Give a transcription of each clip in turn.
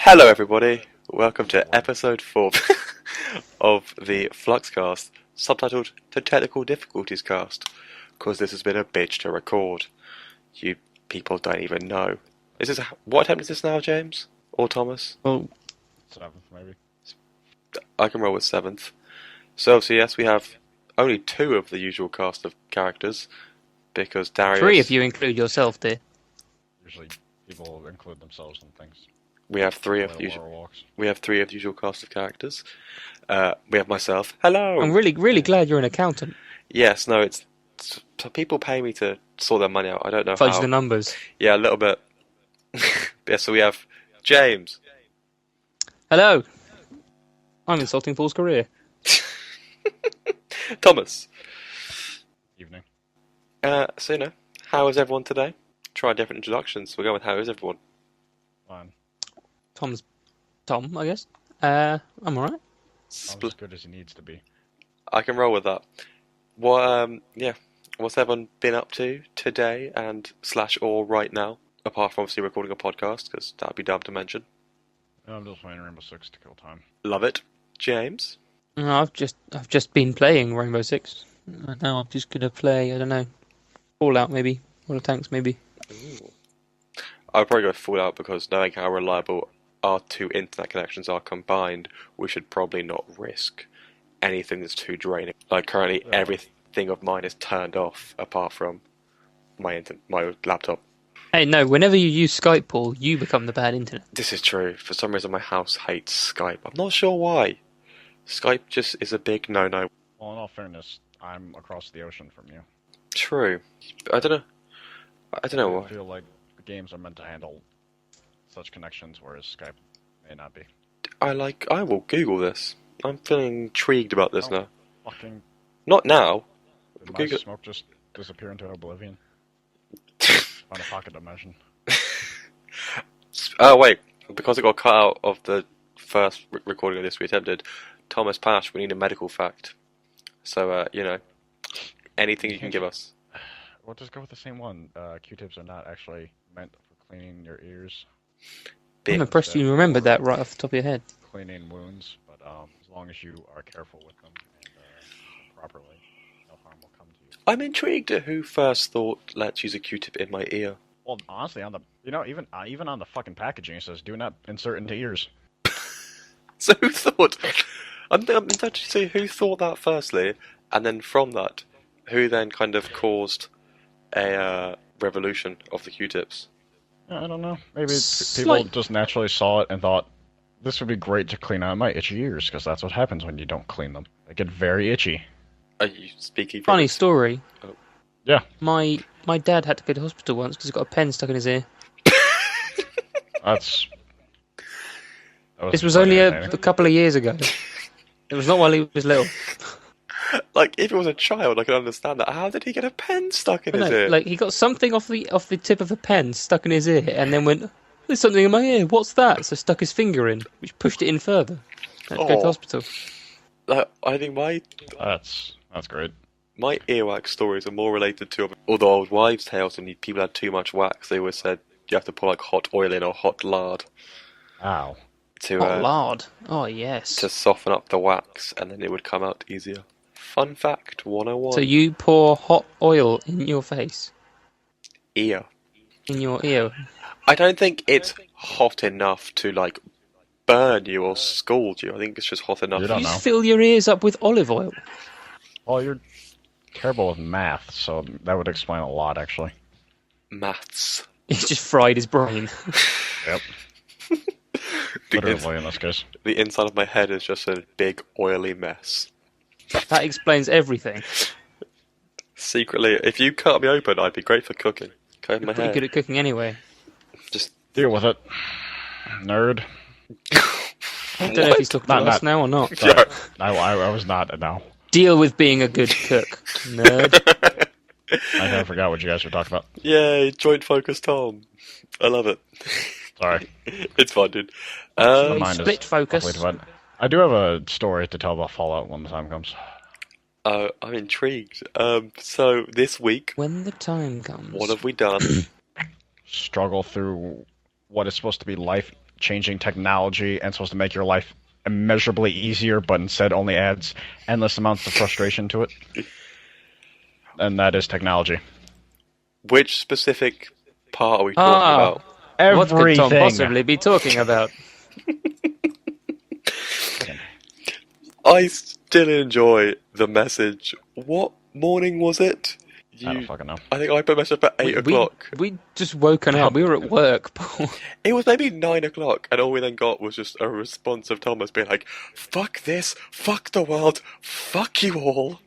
Hello everybody, welcome to episode 4 of the FluxCast, subtitled The Technical Difficulties Cast, because this has been a bitch to record. You people don't even know. What attempt is this now, James? Or Thomas? Well, 7th maybe. I can roll with 7th. So yes, we have only 2 of the usual cast of characters, because Daricus... 3 if you include yourself, dear. Usually people include themselves in things. We have 3 of the usual. We have 3 of the usual cast of characters. We have myself. Hello. I'm really glad you're an accountant. Yes. No. It's so people pay me to sort their money out. I don't know Fudge how. the numbers. Yeah, a little bit. Yeah. So we have James. Hello. I'm insulting Paul's career. Thomas. Evening. So how is everyone today? Try different introductions. We're going with how is everyone? Fine. Tom's Tom, I guess. I'm alright. As good as he needs to be. I can roll with that. What's everyone been up to today and /or right now? Apart from obviously recording a podcast, because that'd be dumb to mention. I'm just playing Rainbow Six to kill time. Love it. James? No, I've just been playing Rainbow Six. Now I'm just gonna play, I don't know, Fallout maybe, World of Tanks maybe. Ooh. I'd probably go Fallout because knowing how reliable our 2 internet connections are combined, we should probably not risk anything that's too draining. Like currently, everything of mine is turned off apart from my laptop. Hey, no, whenever you use Skype, Paul, you become the bad internet. This is true. For some reason, my house hates Skype. I'm not sure why. Skype just is a big no-no. Well, in all fairness, I'm across the ocean from you. True. I don't know why. I feel like the games are meant to handle such connections, whereas Skype may not be. I will Google this. I'm feeling intrigued about this now. Fucking... Not now. Did my smoke just disappear into oblivion? On a pocket dimension. Oh wait, because it got cut out of the first recording of this we attempted, Thomas Pash, we need a medical fact. So, anything you can give us. We'll just go with the same one. Q-tips are not actually meant for cleaning your ears. I'm impressed you remembered that right off the top of your head. Cleaning wounds, but as long as you are careful with them and properly, no harm will come to you. I'm intrigued at who first thought, let's use a Q-tip in my ear. Well, honestly, on the even on the fucking packaging it says, "Do not insert into ears." So who thought? I'm actually saying who thought that firstly, and then from that, who then kind of caused a revolution of the Q-tips? I don't know. Maybe people just naturally saw it and thought, this would be great to clean out my itchy ears, because that's what happens when you don't clean them. They get very itchy. Are you speaking from... Funny story. Oh. Yeah. My dad had to go to hospital once because he got a pen stuck in his ear. This was only a couple of years ago. It was not while he was little. Like, if it was a child, I could understand that. How did he get a pen stuck in his ear? Like, he got something off the tip of a pen stuck in his ear, and then went, "There's something in my ear. What's that?" So stuck his finger in, which pushed it in further. Had to go to the hospital. I think That's great. My earwax stories are more related to all old wives' tales, and people had too much wax. They always said you have to put like hot oil in or hot lard. Ow. Hot lard. Oh yes. To soften up the wax, and then it would come out easier. Fun fact 101. So you pour hot oil in your face? Ear. In your ear? I don't think it's hot enough to, like, burn you or scald you. I think it's just hot enough. You fill your ears up with olive oil. Well, you're terrible with math, so that would explain a lot, actually. Maths. He just fried his brain. Yep. Literally, in this case. The inside of my head is just a big, oily mess. That explains everything. Secretly, if you cut me open, I'd be great for cooking. Cut my You're pretty good at cooking anyway. Just deal with it, nerd. I don't know if he's talking to us now or not. Sorry. I was not, no. Deal with being a good cook, nerd. I never forgot what you guys were talking about. Yay, joint focus Tom. I love it. Sorry. It's fun, dude. Split focus. I do have a story to tell about Fallout when the time comes. I'm intrigued. So, this week... When the time comes. What have we done? Struggle through what is supposed to be life life-changing technology and supposed to make your life immeasurably easier, but instead only adds endless amounts of frustration to it. And that is technology. Which specific part are we talking about? What could Tom Everything. possibly be talking about? I still enjoy the message. What morning was it? I don't fucking know. I think I put a message up at 8 o'clock. We just woken up. We were at work, Paul. It was maybe 9 o'clock, and all we then got was just a response of Thomas being like, "Fuck this, fuck the world, fuck you all."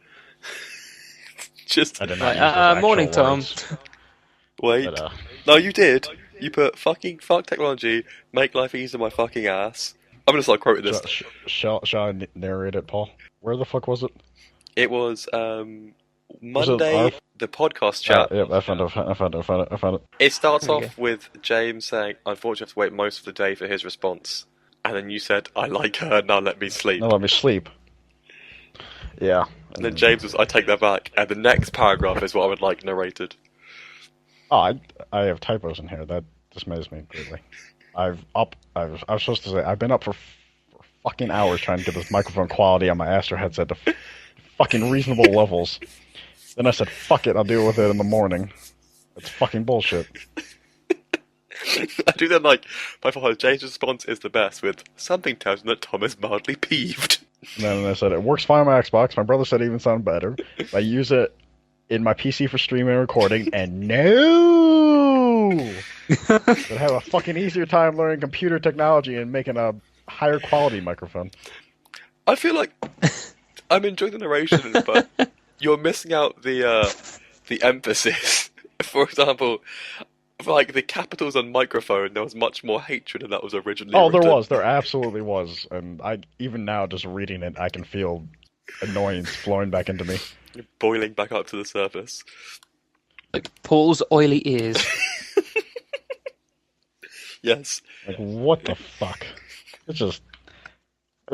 Just I did not use those actual morning, Tom. words, wait. but, No, you did. You put fucking fuck technology, make life easier my fucking ass. I'm gonna start quoting this. shall I narrate it, Paul? Where the fuck was it? It was Monday, the podcast chat. Yeah, I found it. It starts There you off with James saying, "Unfortunately, I have to wait most of the day for his response." And then you said, "I like her, now let me sleep." Now let me sleep. Yeah. And then James was, "I take that back." And the next paragraph is what I would like narrated. Oh, I have typos in here. That dismays me greatly. I was supposed to say, I've been up for fucking hours trying to get this microphone quality on my Astro headset to fucking reasonable levels. Then I said, fuck it, I'll deal with it in the morning. It's fucking bullshit. I do then like, by far, James' response is the best with, "Something tells me that Tom is mildly peeved." And then I said, it works fine on my Xbox. My brother said it even sounded better. I use it in my PC for streaming and recording, and no! I'd have a fucking easier time learning computer technology and making a higher quality microphone. I feel like I'm enjoying the narration, but you're missing out the emphasis. For example, for like the capitals on microphone, there was much more hatred than that was originally Oh, written. there absolutely was. And even now, just reading it, I can feel annoyance flowing back into me. Boiling back up to the surface. Like Paul's oily ears. Yes. Like, what the fuck? It was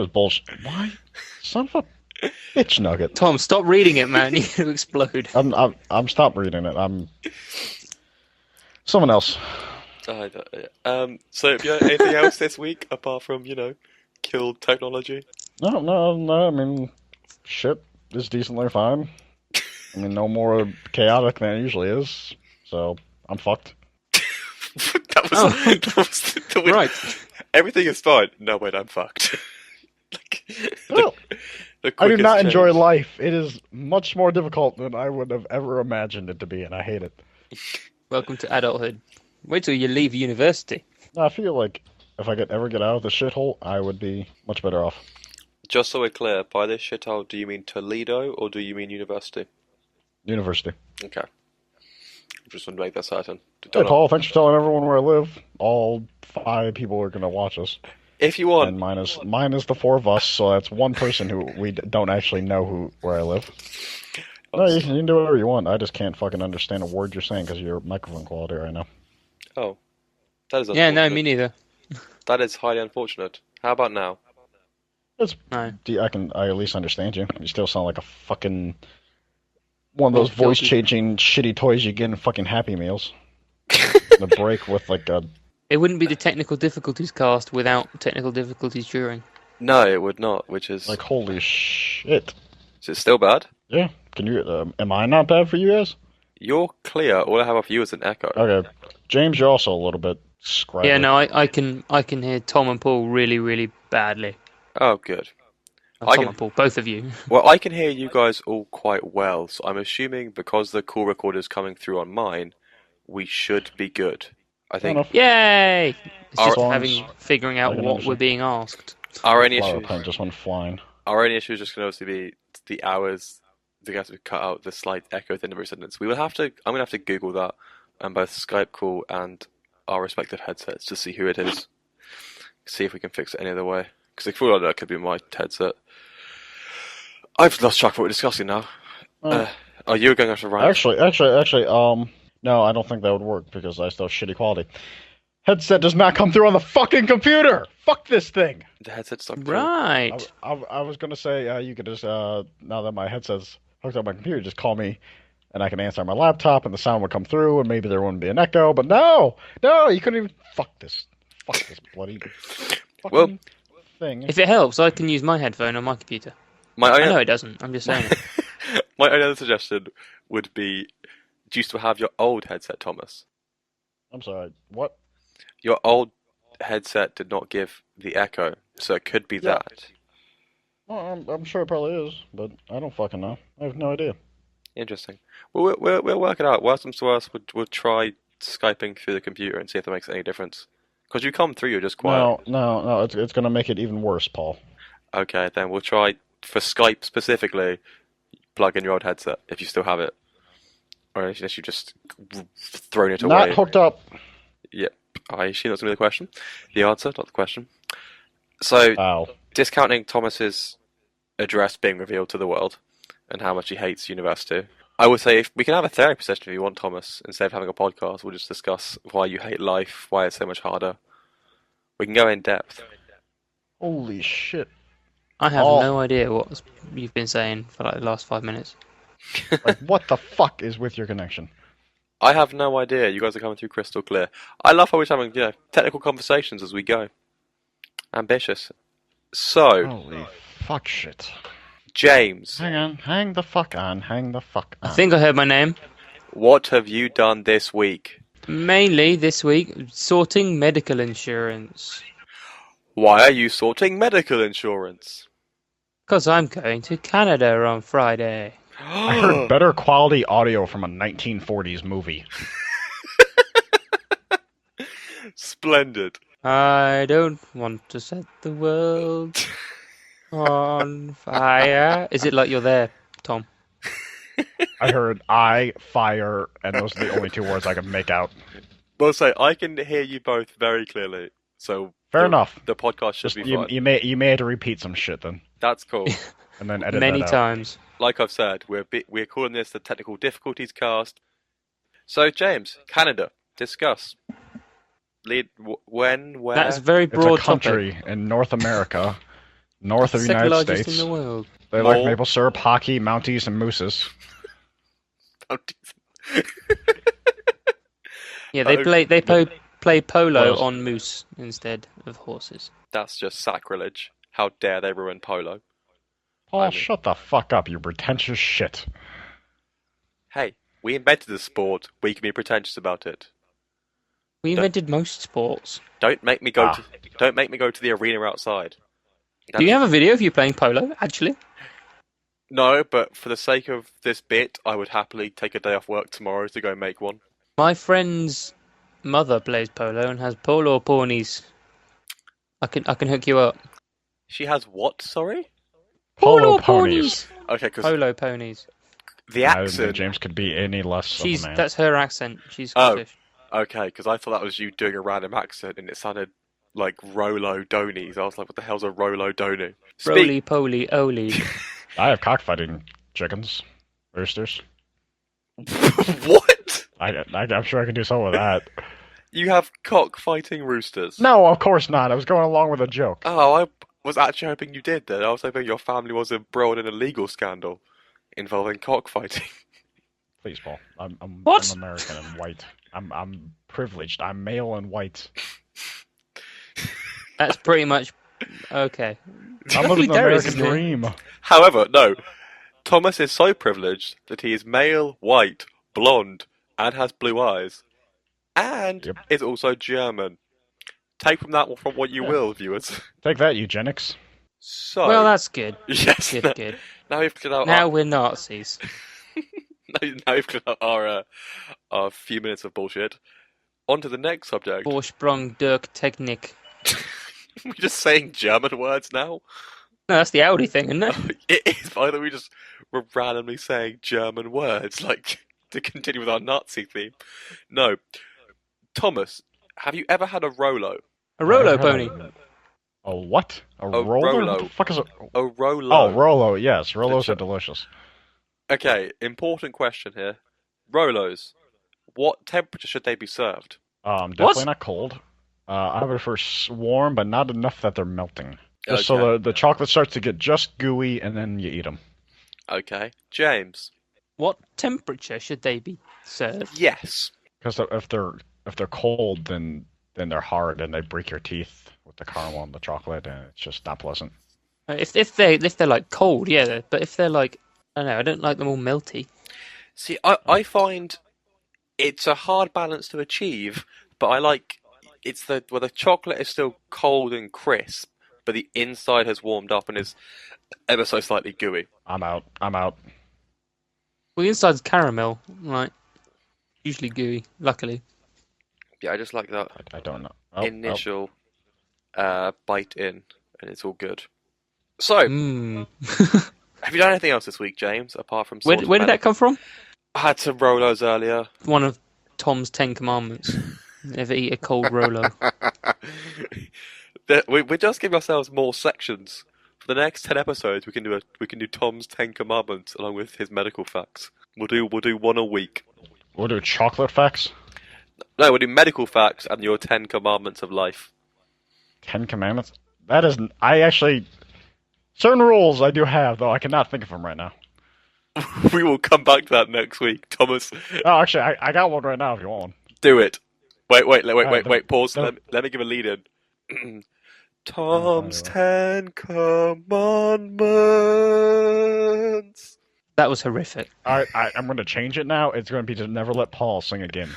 bullshit. Why? Son of a bitch nugget. Tom, stop reading it, man. You're going to explode. I'm stop reading it. I'm someone else. So, anything else this week apart from, killed technology? No. I mean, shit is decently fine. I mean, no more chaotic than it usually is. So I'm fucked. that was the Right. Everything is fine. No, wait, I'm fucked. Well, the I do quickest not change. enjoy life. It is much more difficult than I would have ever imagined it to be, and I hate it. Welcome to adulthood. Wait till you leave university. I feel like if I could ever get out of the shithole, I would be much better off. Just so we're clear, by this shithole, do you mean Toledo or do you mean university? University. Okay. Just want to make that certain. Hey, Paul, thanks for telling everyone where I live. All 5 people are going to watch us. If you want. And mine is the 4 of us, so that's one person who we don't actually know where I live. No, you can do whatever you want. I just can't fucking understand a word you're saying because of your microphone quality right now. Oh. That is unfortunate. Yeah, no, me neither. That is highly unfortunate. How about now? It's, No. I at least understand you. You still sound like a fucking one of those voice-changing shitty toys you get in fucking Happy Meals. The break with like a... It wouldn't be the technical difficulties cast without technical difficulties during. No, it would not, which is... Like, holy shit. Is it still bad? Yeah. Can you... am I not bad for you guys? You're clear. All I have off you is an echo. Okay. James, you're also a little bit scraggly. Yeah, no, I can hear Tom and Paul really, really badly. Oh, good. Tom and Paul, both of you. Well, I can hear you guys all quite well, so I'm assuming because the call recorder is coming through on mine, we should be good. I think enough. Yay! It's just Songs, figuring out I can what understand. we're being asked. our only Flower issue, pen just went flying. our only issue is just going to obviously be the hours. We have to cut out the slight echo at the end of every sentence. I'm going to have to Google that and both Skype call and our respective headsets to see who it is. See if we can fix it any other way. Because for all I know, it could be my headset. I've lost track of what we're discussing now. Oh, you were going after Ryan. Actually, no, I don't think that would work because I still have shitty quality. Headset does not come through on the fucking computer! Fuck this thing! The headset's not Right. I was gonna say, you could just, now that my headset's hooked up to my computer, just call me and I can answer on my laptop and the sound would come through and maybe there wouldn't be an echo, but no, you couldn't even, fuck this Fuck this bloody Well, fucking thing. If it helps, I can use my headphone on my computer. I know it doesn't. I'm just saying it. My only other suggestion would be, do you still have your old headset, Thomas? I'm sorry, what? Your old headset did not give the echo, so it could be Yeah. that. Well, I'm sure it probably is, but I don't fucking know. I have no idea. Interesting. Well, we'll work it out. Worst comes to worst, we'll try Skyping through the computer and see if that makes any difference. Because you come through, you're just quiet. No, it's gonna make it even worse, Paul. Okay, then we'll try, for Skype specifically, plug in your old headset, if you still have it. Or unless you've just thrown it away. Not hooked up. Yep, I assume that's going to be the question. The answer, not the question. So, Ow. discounting Thomas's address being revealed to the world, and how much he hates university, I would say if we can have a therapy session if you want, Thomas, instead of having a podcast, we'll just discuss why you hate life, why it's so much harder. We can go in depth. Holy shit. I have no idea what you've been saying for like the last 5 minutes. Like, what the fuck is with your connection? I have no idea. You guys are coming through crystal clear. I love how we're having, technical conversations as we go. Ambitious. So, Holy fuck shit. James, Hang on, hang the fuck on. I think I heard my name. what have you done this week? Mainly this week, sorting medical insurance. Why are you sorting medical insurance? Because I'm going to Canada on Friday. I heard better quality audio from a 1940s movie. Splendid. I don't want to set the world on fire. Is it like you're there, Tom? I heard fire, and those are the only two words I could make out. Well, say I can hear you both very clearly, so Fair enough. The podcast should Just, be you, fine. you may have to repeat some shit then, That's cool. and then edit Many that out. times. Like I've said, we're calling this the Technical Difficulties Cast. So, James, Canada, discuss. Lead when, where? That's a very It's broad a country in North America, north of the Second United largest States. in the world. They like maple syrup, hockey, Mounties, and mooses. Yeah, they play polo Well, on moose instead of horses. That's just sacrilege. How dare they ruin polo? Paul, shut the fuck up, you pretentious shit. Hey, we invented the sport. We can be pretentious about it. We invented most sports. Don't make me go to the arena outside. Do you have a video of you playing polo, actually? No, but for the sake of this bit, I would happily take a day off work tomorrow to go make one. My friend's mother plays polo and has polo ponies. I can hook you up. She has what, sorry? Polo ponies. Okay, because Polo ponies. the I don't think accent... James could be any less of a man. That's her accent. She's Scottish. Okay, because I thought that was you doing a random accent and it sounded like Rolo Donies. I was like, what the hell's a Rolo Doney? Roly poly oly. I have cockfighting chickens, roosters. What? I'm sure I can do something with that. You have cockfighting roosters? No, of course not. I was going along with a joke. Oh, I was actually hoping you did then. I was hoping your family was embroiled in a legal scandal involving cockfighting. Please, Paul. I'm What? American and white. I'm privileged. I'm male and white. That's pretty much okay. I'm living the American dream. However, no. Thomas is so privileged that he is male, white, blonde, and has blue eyes. And is also German. Take from what you will, viewers. Take that, eugenics. So, Well, that's good. yes. Good. Now we've cleared out Now we're Nazis. now we've cleared out our few minutes of bullshit. On to the next subject. Vorsprung durch Technik. We're just saying German words now. No, that's the Audi thing, isn't it? It is. Either we're randomly saying German words, like to continue with our Nazi theme. No, Thomas, have you ever had a Rolo? A Rolo pony. A what? A roller? Rolo. What the fuck is a... A Rolo. Oh, Rolo, yes. Rolos are delicious. Okay, important question here. Rolos, what temperature should they be served? Definitely not cold. I would prefer warm, but not enough that they're melting. Just so Okay. the chocolate starts to get just gooey, and then you eat them. Okay, James. What temperature should they be served? Yes. Because if they're cold, then then they're hard and they break your teeth with the caramel and the chocolate, and it's just not pleasant. If they're like cold, yeah, but if they're like, I don't know, I don't like them all melty. See, I find it's a hard balance to achieve, but I like it's where the chocolate is still cold and crisp, but the inside has warmed up and is ever so slightly gooey. I'm out. I'm out. Well, the inside's caramel, like usually gooey. Luckily, Yeah, I just like that I don't know. Oh, initial bite in, and it's all good. So, have you done anything else this week, James, apart from where did that come from? I had some Rolos earlier. One of Tom's 10 Commandments. Never eat a cold Rolo. We're just giving ourselves more sections. For the next 10 episodes, we can do Tom's 10 Commandments along with his medical facts. We'll do one a week. We'll do chocolate facts. No, we'll do medical facts and your 10 Commandments of life. 10 Commandments? That is... I actually... Certain rules I do have, though I cannot think of them right now. We will come back to that next week, Thomas. Oh, actually, I got one right now if you want one. Do it. Wait, Right, pause. Let me give a lead in. Tom's 10 Commandments. That was horrific. I'm going to change it now. It's going to be to never let Paul sing again.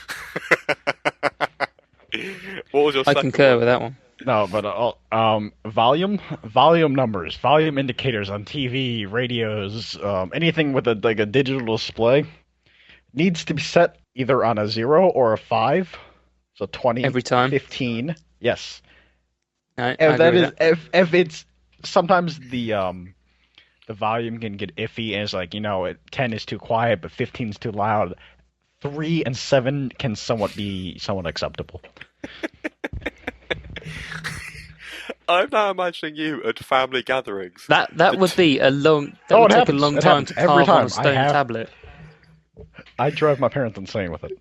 What was your I second concur one? with that one. No, but volume numbers, volume indicators on TV, radios, anything with a digital display needs to be set either on a 0 or a 5. So 20 Every time? 15. Yes. I If agree with that. if it's sometimes the volume can get iffy and it's like, 10 is too quiet but 15 is too loud. 3 and 7 can be somewhat acceptable. I'm now imagining you at family gatherings. That would be a long. That Oh, would it take happens. a long It time happens to every carve on time. a stone tablet. I drive my parents insane with it.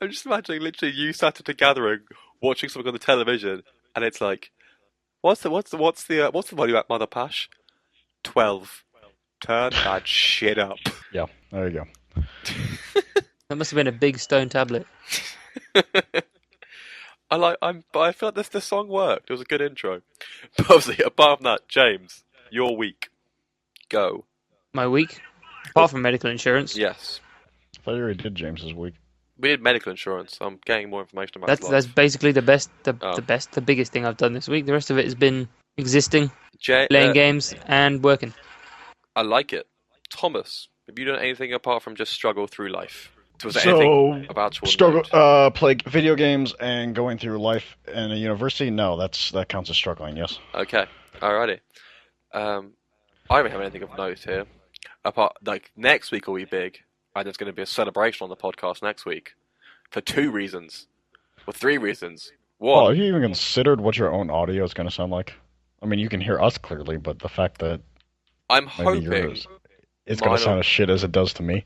I'm just imagining literally you sat at a gathering watching something on the television, and it's like, what's the volume at Mother Pash? 12. Turn that shit up. Yeah, there you go. That must have been a big stone tablet. But I feel like the song worked. It was a good intro. But obviously, apart from that, James, your week. Go. My week, apart from medical insurance. Yes. I thought you already did James's week. We did medical insurance. I'm getting more information about That's basically the biggest thing I've done this week. The rest of it has been existing, playing games, and working. I like it. Thomas, have you done anything apart from just struggle through life? Was there So, anything about struggle, play video games and going through life in a university? No, that counts as struggling, yes. Okay, alrighty. I don't have anything of note here. Next week will be big, and there's going to be a celebration on the podcast next week. For 2 reasons. For 3 reasons. One. Well, have you even considered what your own audio is going to sound like? I mean, you can hear us clearly, but the fact that I'm maybe hoping it's going to sound as shit as it does to me.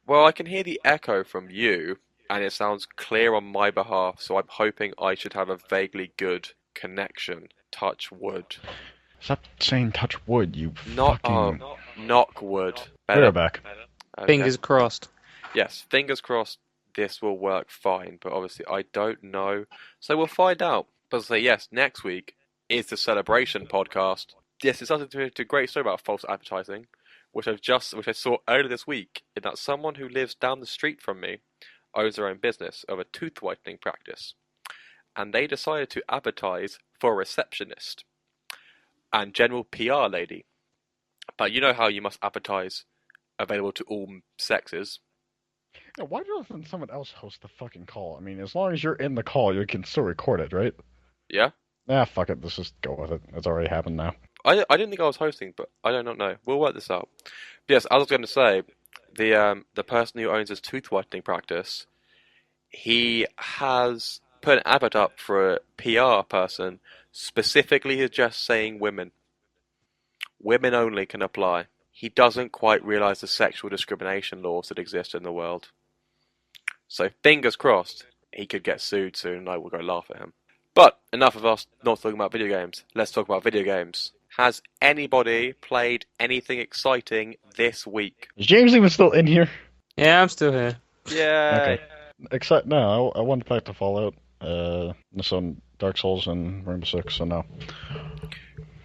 Well, I can hear the echo from you, and it sounds clear on my behalf, so I'm hoping I should have a vaguely good connection. Touch wood. Stop saying touch wood, you Knock wood. Better back. Okay. Fingers crossed. Yes, fingers crossed this will work fine, but obviously I don't know, so we'll find out. But I'll say yes, next week is the celebration podcast. Yes, it's something to a great story about false advertising, which I saw earlier this week, in that someone who lives down the street from me owns their own business of a tooth whitening practice, and they decided to advertise for a receptionist and general PR lady. But you know how you must advertise available to all sexes. Yeah, why doesn't someone else host the fucking call? I mean, as long as you're in the call, you can still record it, right? Yeah? Nah, fuck it. Let's just go with it. It's already happened now. I didn't think I was hosting, but I do not know. We'll work this out. But yes, I was going to say, the person who owns his tooth whitening practice, he has put an advert up for a PR person, specifically just saying women. Women only can apply. He doesn't quite realise the sexual discrimination laws that exist in the world. So fingers crossed, he could get sued soon and I will go laugh at him. But enough of us not talking about video games. Let's talk about video games. Has anybody played anything exciting this week? Is James even still in here? Yeah, I'm still here. Yeah. Okay. No, I went back to Fallout. So Dark Souls and Rainbow Six, so no.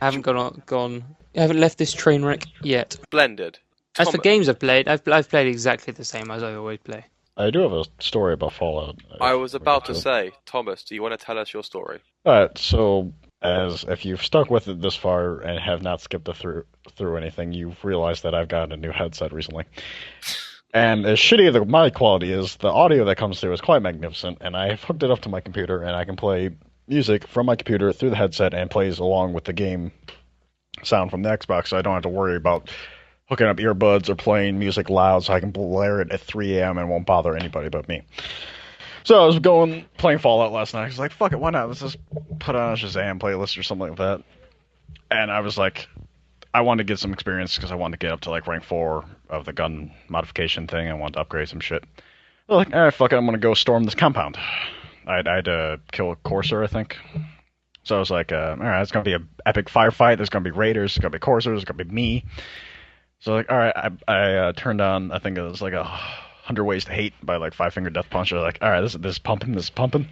I haven't gone. I haven't left this train wreck yet. Splendid. As for games I've played, I've played exactly the same as I always play. I do have a story about Fallout. I was about to say, Thomas, do you want to tell us your story? Alright, so as if you've stuck with it this far and have not skipped through anything, you've realized that I've gotten a new headset recently. And as shitty as the mic quality is, the audio that comes through is quite magnificent, and I've hooked it up to my computer, and I can play music from my computer through the headset, and plays along with the game sound from the Xbox, so I don't have to worry about hooking up earbuds or playing music loud so I can blare it at 3 a.m. and won't bother anybody but me. So I was playing Fallout last night. I was like, fuck it, why not? Let's just put on a Shazam playlist or something like that. And I was like, I wanted to get some experience because I wanted to get up to like rank 4 of the gun modification thing. I wanted to upgrade some shit. I was like, alright, fuck it, I'm gonna go storm this compound. I had to kill a Courser, I think. So I was like, alright, it's gonna be an epic firefight. There's gonna be raiders, there's gonna be Coursers, there's gonna be me. So like, alright, I turned on, I think it was like 100 Ways to Hate by like Five Finger Death Punch. I was like, alright, this is pumping.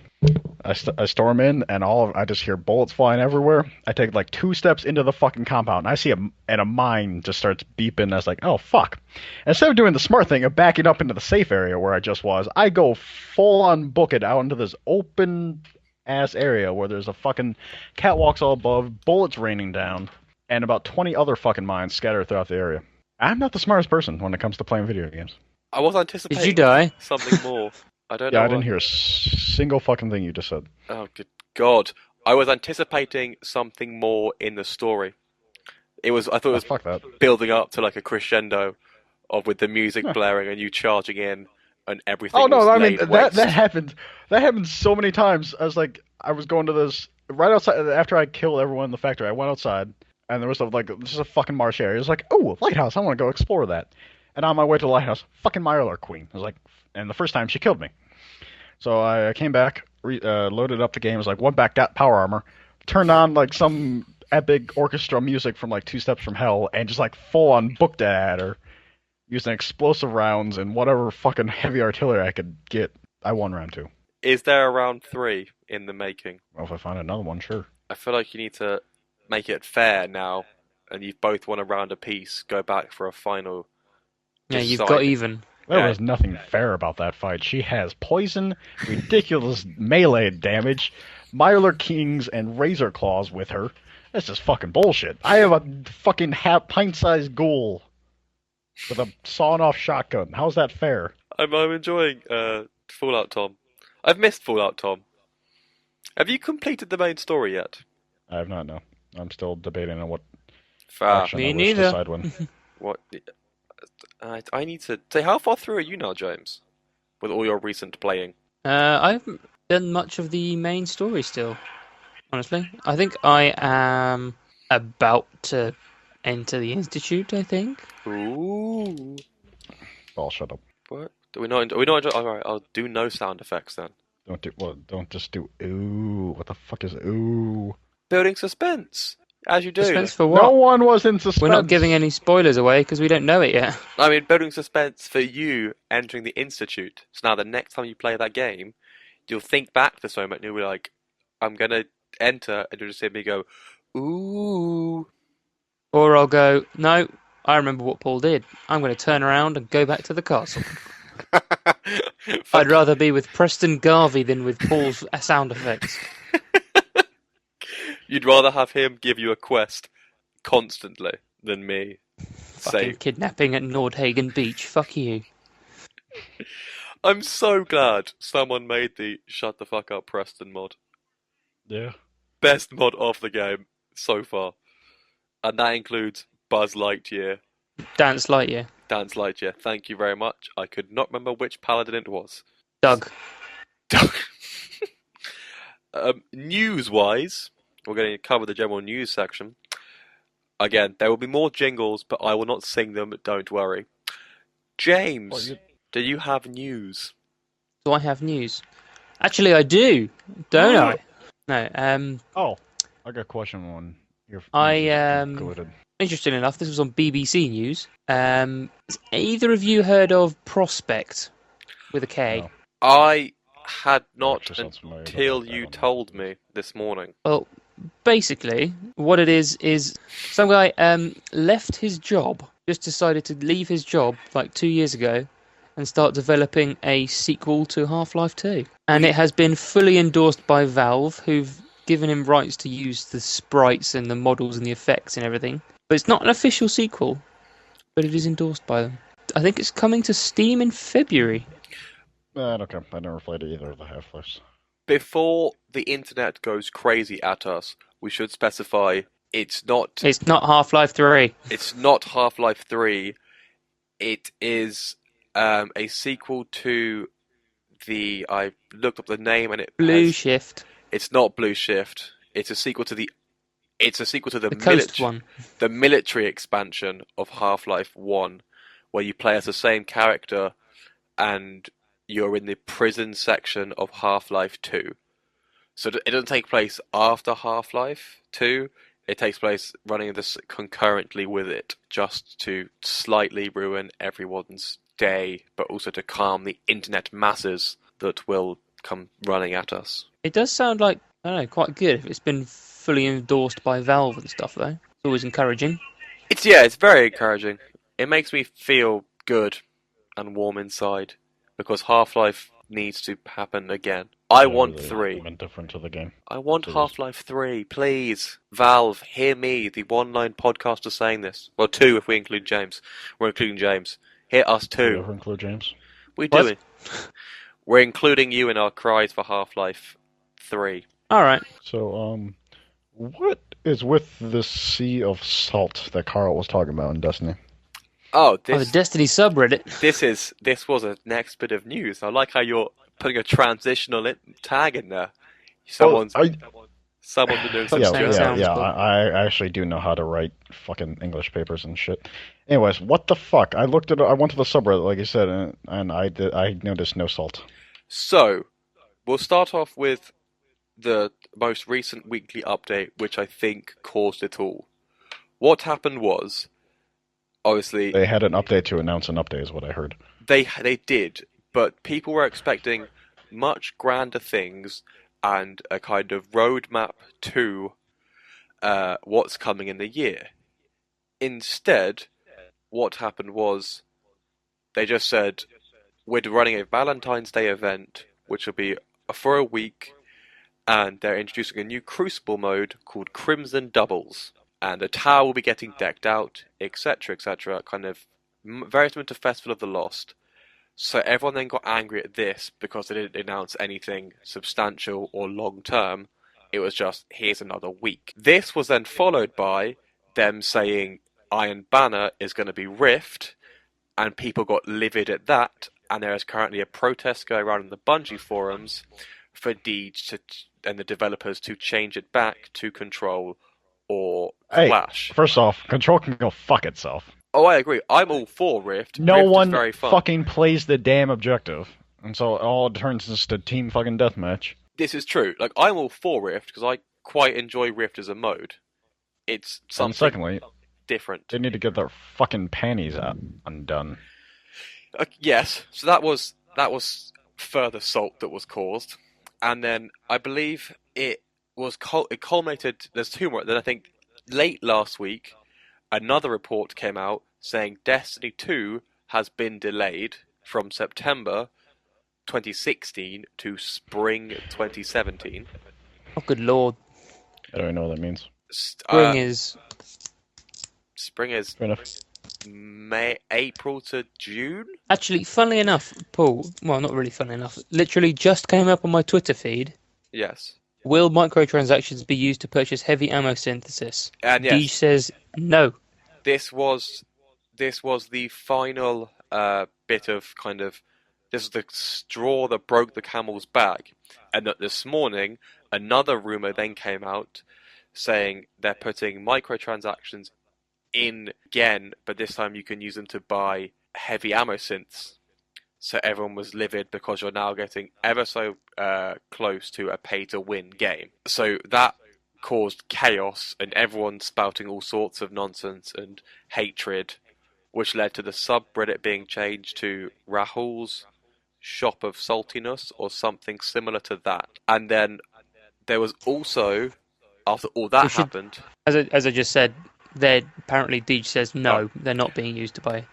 I storm in, and I just hear bullets flying everywhere. I take like 2 steps into the fucking compound, and I see a mine just starts beeping. I was like, oh fuck. Instead of doing the smart thing of backing up into the safe area where I just was, I go full on book it out into this open ass area where there's a fucking catwalks all above, bullets raining down, and about 20 other fucking mines scattered throughout the area. I'm not the smartest person when it comes to playing video games. I was anticipating Did you die? something more. I don't know. Yeah, I didn't hear a single fucking thing you just said. Oh, good God. I was anticipating something more in the story. I thought it was fuck that. building up to like a crescendo with the music blaring and you charging in and everything. Oh no, was I mean laid waste. that happened. That happened so many times. I was going to this right outside after I killed everyone in the factory. I went outside and there was just a fucking marsh area. It was like, oh, a lighthouse. I want to go explore that. And on my way to the lighthouse, fucking Mirelurk Queen. I was like, and the first time she killed me. So I came back, loaded up the game. I was like, went back, got power armor, turned on like some epic orchestra music from like 2 Steps from Hell, and just like full on booked at her, using explosive rounds and whatever fucking heavy artillery I could get. I won round 2. Is there a round 3 in the making? Well, if I find another one, sure. I feel like you need to make it fair now, and you've both won a round apiece. Go back for a final. Yeah, you've got even. There was nothing fair about that fight. She has poison, ridiculous melee damage, Mirelurk Kings, and Razor Claws with her. That's just fucking bullshit. I have a fucking pint-sized ghoul with a sawn-off shotgun. How's that fair? I'm enjoying Fallout Tom. I've missed Fallout Tom. Have you completed the main story yet? I have not, no. I'm still debating on what action Me I wish neither. to side win. What? I need to say, how far through are you now, James? With all your recent playing? I haven't done much of the main story still, honestly. I think I am about to enter the Institute, I think. Ooh. Oh, shut up. What? Are we not? Alright, I'll do no sound effects then. Don't just do ooh. What the fuck is ooh? Building suspense, as you do. Suspense for what? No one was in suspense. We're not giving any spoilers away because we don't know it yet. I mean, building suspense for you entering the Institute. So now the next time you play that game, you'll think back to this moment and you'll be like, I'm going to enter, and you'll just hear me go, ooh. Or I'll go, no, I remember what Paul did. I'm going to turn around and go back to the castle. I'd rather be with Preston Garvey than with Paul's sound effects. You'd rather have him give you a quest constantly than me. Fucking kidnapping at Nordhagen Beach. Fuck you. I'm so glad someone made the Shut the Fuck Up Preston mod. Yeah. Best mod of the game so far. And that includes Buzz Lightyear. Dance Lightyear. Dance Lightyear, thank you very much. I could not remember which paladin it was. Doug. News-wise, we're going to cover the general news section. Again, there will be more jingles, but I will not sing them, don't worry. James, do you have news? Do I have news? Actually, I do, don't I? No. Oh, I got a question on your. Interesting enough, this was on BBC News. Has either of you heard of Prospect with a K? No. I had not actually sounds familiar, but until I you don't know. told me this morning. Well, basically, what it is some guy left his job, just decided to leave his job like 2 years ago and start developing a sequel to Half-Life 2. And it has been fully endorsed by Valve, who've given him rights to use the sprites and the models and the effects and everything. But it's not an official sequel, but it is endorsed by them. I think it's coming to Steam in February. I don't care. I never played either of the Half-Lives. Before the internet goes crazy at us, we should specify it's not Half-Life 3. It's not Half-Life 3. It is a sequel to I looked up the name and Blue Shift. It's not Blue Shift. It's a sequel to the Coast one. The military expansion of Half-Life 1, where you play as the same character and you're in the prison section of Half-Life 2. So it doesn't take place after Half-Life 2. It takes place running this concurrently with it, just to slightly ruin everyone's day, but also to calm the internet masses that will come running at us. It does sound like, I don't know, quite good if it's been fully endorsed by Valve and stuff, though. It's always encouraging. It's very encouraging. It makes me feel good and warm inside, because Half-Life needs to happen again. I want 3. Different to the game. I want Half-Life 3, please. Valve, hear me, the one-line podcaster saying this. Well, 2 if we include James. We're including James. Hear us 2. Do you ever include James? We do it. We're including you in our cries for Half-Life 3. Alright. So, what is with the sea of salt that Carl was talking about in Destiny? The Destiny subreddit. This was a next bit of news. I like how you're putting a transitional tag in there. Someone's been doing some Yeah. I actually do know how to write fucking English papers and shit. Anyways, what the fuck? I went to the subreddit, like you said, and I noticed no salt. So, we'll start off with the most recent weekly update, which I think caused it all. What happened was, obviously, they had an update to announce an update, is what I heard. They did, but people were expecting much grander things and a kind of roadmap to what's coming in the year. Instead, what happened was they just said, we're running a Valentine's Day event, which will be for a week, and they're introducing a new Crucible mode called Crimson Doubles. And the tower will be getting decked out, etc., etc., kind of very similar to Festival of the Lost. So everyone then got angry at this because they didn't announce anything substantial or long-term. It was just, here's another week. This was then followed by them saying Iron Banner is going to be Rift, and people got livid at that, and there is currently a protest going around in the Bungie forums for Deej and the developers to change it back to Control or Flash. Hey, first off, Control can go fuck itself. Oh, I agree. I'm all for Rift. No Rift one is very fun. fucking plays the damn objective, and so it all turns into team fucking deathmatch. This is true. Like, I'm all for Rift because I quite enjoy Rift as a mode. It's something and secondly, different. They need to get their fucking panties undone. Yes. So that was further salt that was caused, and then I believe it culminated. There's 2 more. Then I think late last week, another report came out saying Destiny 2 has been delayed from September 2016 to spring 2017. Oh, good lord. I don't even know what that means. Spring is April to June? Actually, funnily enough, Paul, well, not really funnily enough, literally just came up on my Twitter feed. Yes. Will microtransactions be used to purchase heavy ammo synthesis? And yes. Deej says no. This was the final bit of kind of, this is the straw that broke the camel's back. And that this morning, another rumor then came out saying they're putting microtransactions in again, but this time you can use them to buy heavy ammo synths. So everyone was livid because you're now getting ever so close to a pay-to-win game. So that caused chaos and everyone spouting all sorts of nonsense and hatred, which led to the subreddit being changed to Rahul's shop of saltiness or something similar to that. And then there was also, after all that happened... As I just said, apparently Deej says no, they're not being used to buy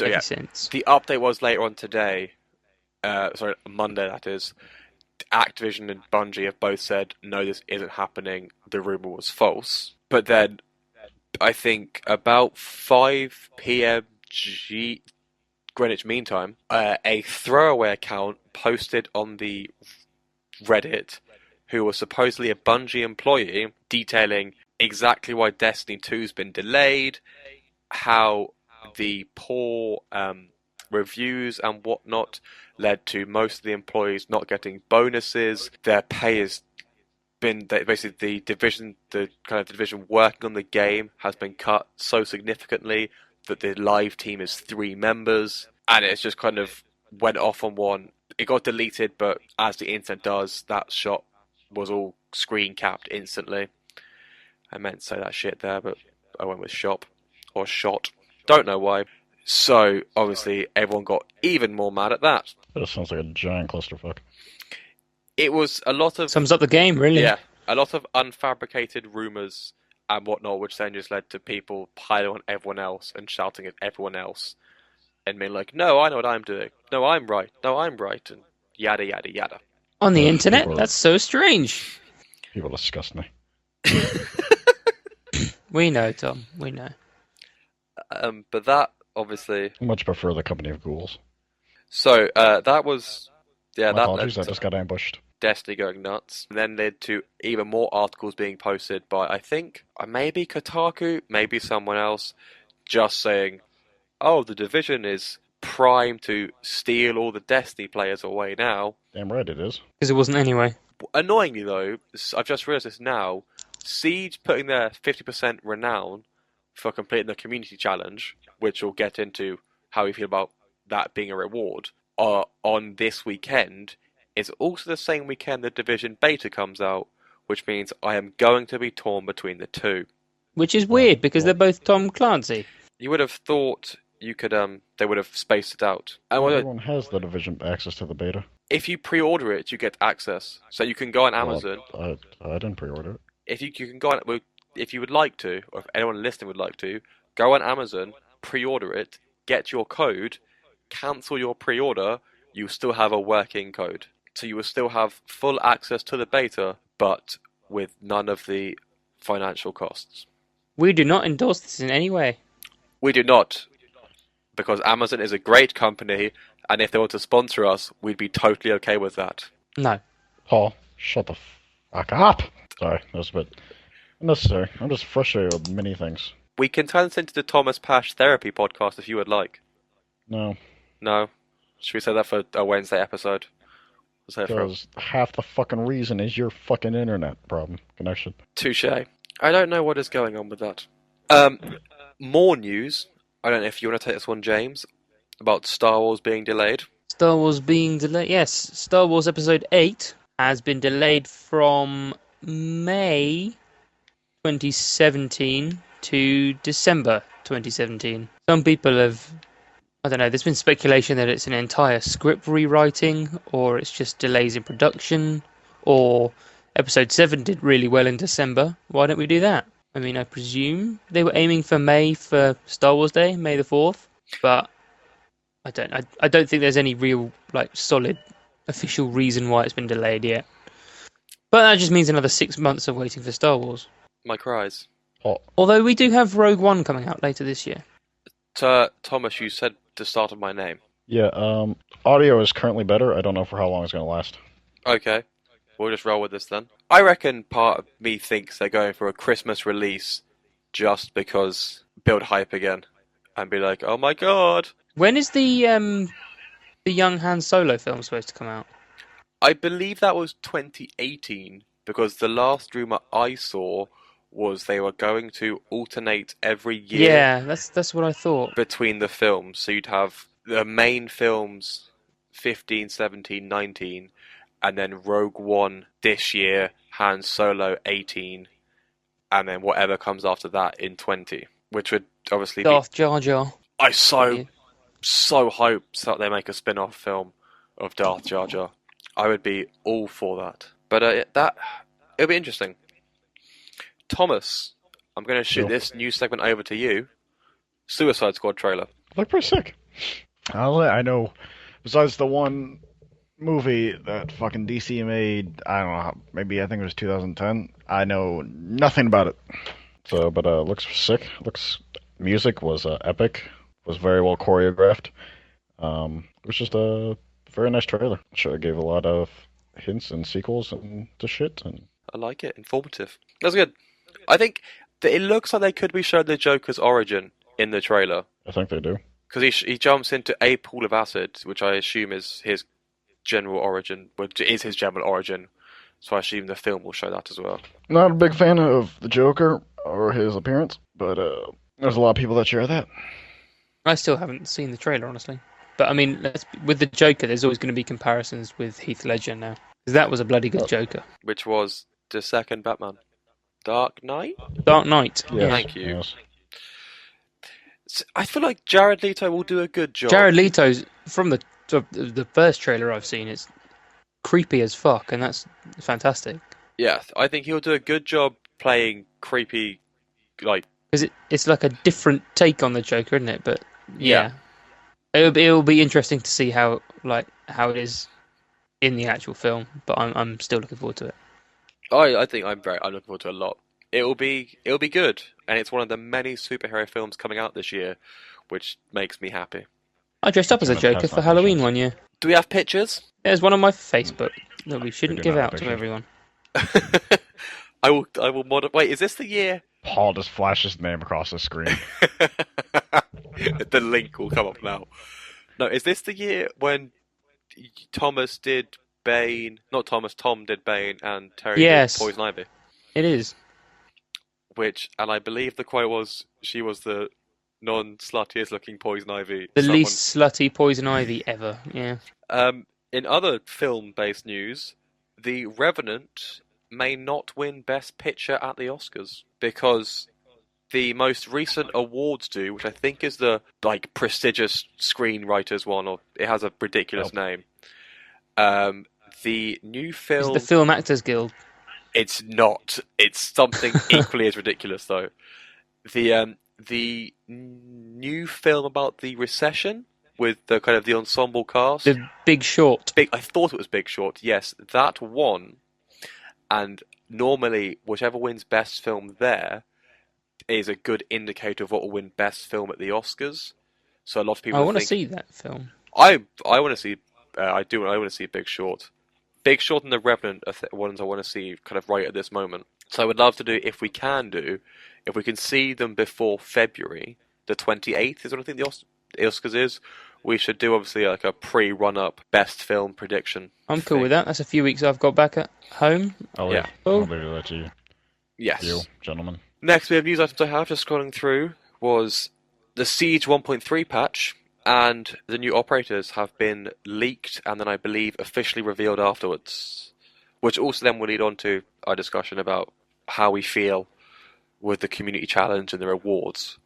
any cents. The update was later on today, Monday that is, Activision and Bungie have both said, no, this isn't happening, the rumour was false. But then, I think about 5 p.m. Greenwich Mean Time, a throwaway account posted on the Reddit, who was supposedly a Bungie employee, detailing exactly why Destiny 2's been delayed, how the poor reviews and whatnot led to most of the employees not getting bonuses. Their pay has been basically the division working on the game has been cut so significantly that the live team is 3 members, and it's just kind of went off on one. It got deleted, but as the internet does, that shot was all screen capped instantly. I meant to say that shit there, but I went with shop or shot. Don't know why. So obviously everyone got even more mad at that. That sounds like a giant clusterfuck. It was a lot of... Sums up the game, really. Yeah, a lot of unfabricated rumours and whatnot, which then just led to people piling on everyone else and shouting at everyone else and being like, no, I know what I'm doing. No, I'm right. No, I'm right. And yada, yada, yada. On the internet? That's so strange. People disgust me. We know, Tom. We know. But that, obviously... I much prefer the company of ghouls. So, that was... Yeah, My apologies, I just got ambushed. Destiny going nuts. And then led to even more articles being posted by, I think, maybe Kotaku, maybe someone else, just saying, oh, the Division is primed to steal all the Destiny players away now. Damn right it is. Because it wasn't anyway. Annoyingly, though, I've just realised this now, Siege putting their 50% renown for completing the community challenge, which we'll get into how we feel about that being a reward, on this weekend, is also the same weekend the Division Beta comes out, which means I am going to be torn between the two. Which is weird, because they're both Tom Clancy. You would have thought you could, they would have spaced it out. Everyone has the Division access to the beta. If you pre-order it, you get access. So you can go on Amazon. Well, I didn't pre-order it. If you can go on, if you would like to, or if anyone listening would like to, go on Amazon, pre-order it, get your code, cancel your pre-order, you still have a working code. So you will still have full access to the beta, but with none of the financial costs. We do not endorse this in any way. We do not, because Amazon is a great company, and if they want to sponsor us, we'd be totally okay with that. No. Paul, shut the fuck up! Sorry, that was a bit unnecessary. I'm just frustrated with many things. We can turn this into the Thomas Pash Therapy podcast if you would like. No. No? Should we say that for a Wednesday episode? Because half the fucking reason is your fucking internet connection. Touche. I don't know what is going on with that. More news. I don't know if you want to take this one, James, about Star Wars being delayed. Star Wars being delayed? Yes. Star Wars Episode 8 has been delayed from May 2017 to December 2017. Some people have... I don't know, there's been speculation that it's an entire script rewriting, or it's just delays in production, or Episode 7 did really well in December. Why don't we do that? I mean, I presume they were aiming for May for Star Wars Day, May the 4th, but I don't think there's any real, solid, official reason why it's been delayed yet. But that just means another 6 months of waiting for Star Wars. My cries. Oh. Although we do have Rogue One coming out later this year. Thomas, you said the start of my name. Yeah, audio is currently better. I don't know for how long it's going to last. Okay. We'll just roll with this then. I reckon part of me thinks they're going for a Christmas release just because build hype again and be like, oh my god. When is the young Han Solo film supposed to come out? I believe that was 2018 because the last rumour I saw was they were going to alternate every year. Yeah, that's what I thought. Between the films. So you'd have the main films 15, 17, 19, and then Rogue One this year, Han Solo 18, and then whatever comes after that in 20, which would obviously Darth Jar Jar. I so hope that they make a spin-off film of Darth Jar Jar. I would be all for that. But it'll be interesting. Thomas, I'm going to shoot this new segment over to you. Suicide Squad trailer. Looked pretty sick. I know, besides the one movie that fucking DC made, I don't know, maybe I think it was 2010, I know nothing about it. So, but looks sick. Music was epic. Was very well choreographed. It was just a very nice trailer. Sure, it gave a lot of hints and sequels and the shit. And I like it. Informative. That's good. I think that it looks like they could be showing the Joker's origin in the trailer. I think they do. Because he jumps into a pool of acid, which I assume is his general origin. Which is his general origin. So I assume the film will show that as well. Not a big fan of the Joker or his appearance, but there's a lot of people that share that. I still haven't seen the trailer, honestly. But I mean, with the Joker, there's always going to be comparisons with Heath Ledger now. Because that was a bloody good Joker. Which was the second Batman. Dark Knight? Dark Knight. Yes, Thank you. Yes. I feel like Jared Leto will do a good job. Jared Leto's, from the first trailer I've seen, it's creepy as fuck, and that's fantastic. Yeah, I think he'll do a good job playing creepy, like... Because it's like a different take on the Joker, isn't it? But yeah. It'll be interesting to see how it is in the actual film, but I'm still looking forward to it. I think I'm looking forward to it a lot. It'll be good, and it's one of the many superhero films coming out this year, which makes me happy. I dressed up as a Joker for Halloween one year. Do we have pictures? There's one on my Facebook that we shouldn't give out to everyone. I will modify. Wait, is this the year? Paul just flashes his name across the screen. The link will come up now. No, is this the year when Thomas did Bane? Not Thomas, Tom did Bane and Terry did Poison Ivy? It is. And I believe the quote was, she was the non-sluttiest looking Poison Ivy. The least slutty Poison Ivy ever, yeah. In other film-based news, The Revenant may not win Best Picture at the Oscars because the most recent awards do, which I think is the prestigious screenwriters one, or it has a ridiculous name. The new film... It's the Film Actors Guild. It's not. It's something equally as ridiculous, though. The new film about the recession with the kind of the ensemble cast. The Big Short. I thought it was Big Short. Yes, that won. And normally, whichever wins Best Film there is a good indicator of what will win Best Film at the Oscars. So a lot of people. I want to see that film. I want to see. I want to see Big Short. Big Short and The Revenant are ones I want to see kind of right at this moment. So I would love to do, if we can see them before February, the 28th is what I think the Oscars is, we should do obviously like a pre-run-up best film prediction. I'm cool with that. That's a few weeks I've got back at home. I'll leave that to you. Yes. You, gentlemen. Next we have news items I have, just scrolling through, was the Siege 1.3 patch. And the new operators have been leaked and then I believe officially revealed afterwards. Which also then will lead on to our discussion about how we feel with the community challenge and the rewards.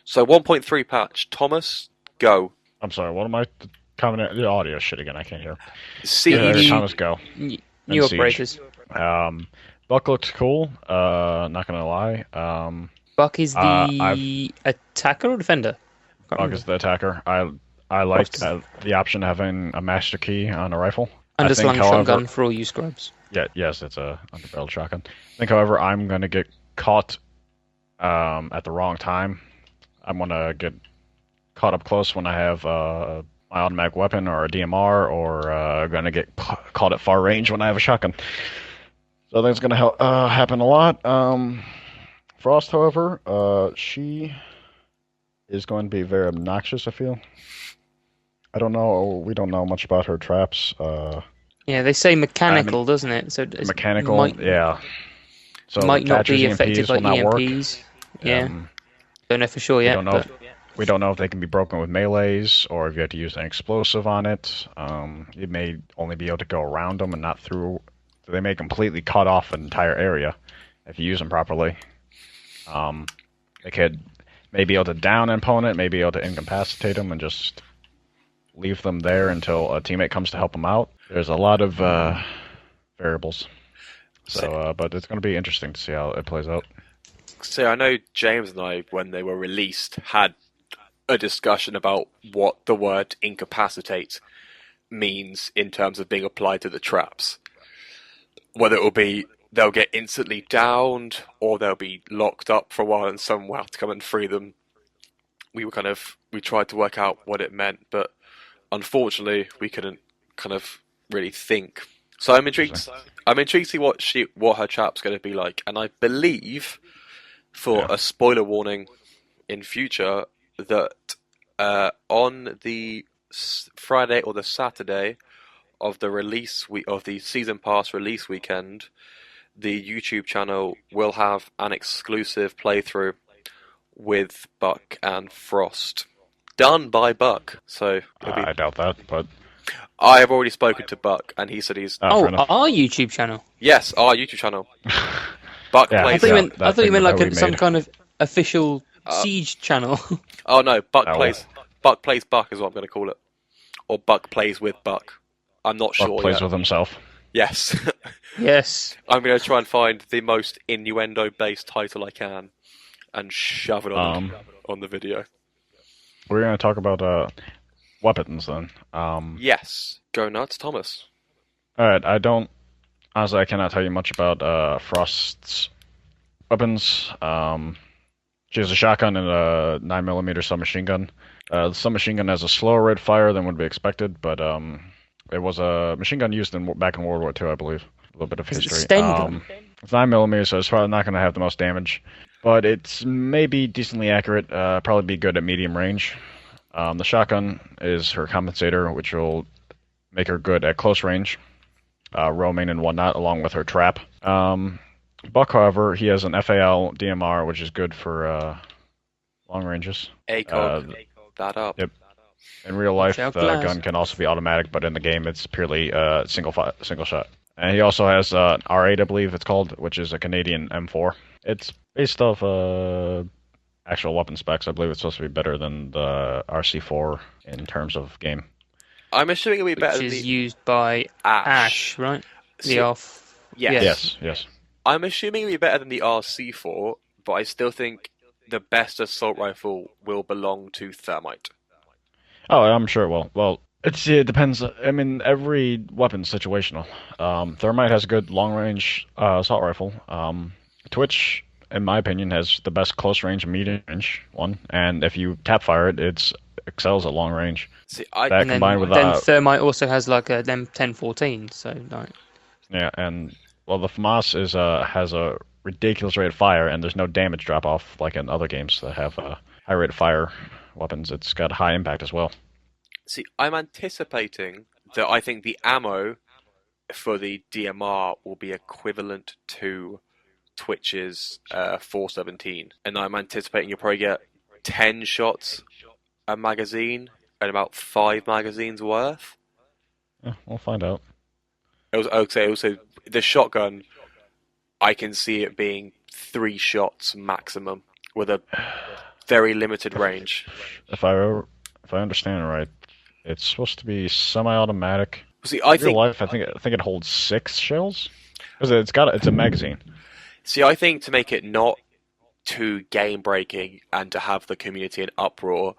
So 1.3 patch. Thomas, go. I'm sorry, what am I commenting? The audio shit again, I can't hear. Siege. Thomas, go. New operators. Buck looks cool, not gonna lie. Buck is the attacker or defender? Buck is the attacker. I like the option of having a master key on a rifle. Underslung shotgun for all you scrubs. Yeah, yes, it's a underbarreled shotgun. I think, however, I'm going to get caught at the wrong time. I'm going to get caught up close when I have my automatic weapon or a DMR, or going to get caught at far range when I have a shotgun. So I think it's going to happen a lot. Frost, however, she is going to be very obnoxious, I feel. I don't know. We don't know much about her traps. Yeah, they say mechanical, doesn't it? So it's mechanical, yeah. So might not be affected by EMPs. Yeah. Don't know for sure yet. We don't know if they can be broken with melees or if you have to use an explosive on it. You may only be able to go around them and not through. They may completely cut off an entire area if you use them properly. They could may be able to down an opponent, may be able to incapacitate them and just leave them there until a teammate comes to help them out. There's a lot of variables. So, but it's going to be interesting to see how it plays out. So I know James and I, when they were released, had a discussion about what the word incapacitate means in terms of being applied to the traps. Whether it will be they'll get instantly downed, or they'll be locked up for a while and someone will have to come and free them. We tried to work out what it meant, but unfortunately we couldn't kind of really think. So I'm intrigued. I'm intrigued to see what her trap's going to be like, and I believe, for a spoiler warning in future, that on the Friday or the Saturday of the season pass release weekend, the YouTube channel will have an exclusive playthrough with Buck and Frost, done by Buck. So I doubt that, but I have already spoken to Buck, and he said he's our YouTube channel. Yes, our YouTube channel. Buck plays. I thought you meant like some kind of official Siege channel. Oh no, Buck plays Buck is what I'm going to call it, or Buck plays with Buck. I'm not sure. Buck plays yet. with himself. Yes. Yes. I'm going to try and find the most innuendo-based title I can, and shove it on the video. We're going to talk about weapons then. Yes. Go nuts, Thomas. Alright, honestly, I cannot tell you much about Frost's weapons. She has a shotgun and a 9mm submachine gun. The submachine gun has a slower rate of fire than would be expected, but it was a machine gun used back in World War II, I believe. A little bit of history. It's 9mm, so it's probably not going to have the most damage, but it's maybe decently accurate. Probably be good at medium range. The shotgun is her compensator, which will make her good at close range, roaming and whatnot, along with her trap. Buck, however, he has an FAL DMR, which is good for long ranges. ACOG, that up. Yep. In real life, the gun can also be automatic, but in the game, it's purely single shot. And he also has R8, I believe it's called, which is a Canadian M4. It's based off actual weapon specs. I believe it's supposed to be better than the RC4 in terms of game. I'm assuming it'll be better than which is used by Ash, right? Yes. Yes. I'm assuming it'll be better than the RC4, but I still think the best assault rifle will belong to Thermite. Oh, I'm sure it will. Well, it depends. I mean, every weapon's situational. Thermite has a good long-range assault rifle. Twitch, in my opinion, has the best close-range and medium-range one. And if you tap-fire it, it excels at long range. See, then Thermite also has like a M1014, so like... Yeah, and well, the FAMAS has a ridiculous rate of fire, and there's no damage drop-off like in other games that have a high rate of fire weapons. It's got high impact as well. See, I'm anticipating that I think the ammo for the DMR will be equivalent to Twitch's 417, and I'm anticipating you'll probably get 10 shots a magazine and about 5 magazines worth. Yeah, we'll find out. Also, the shotgun, I can see it being 3 shots maximum with a very limited range. If I understand it right, it's supposed to be semi-automatic. See, I think it holds 6 shells because it's a magazine. See, I think to make it not too game-breaking and to have the community in uproar,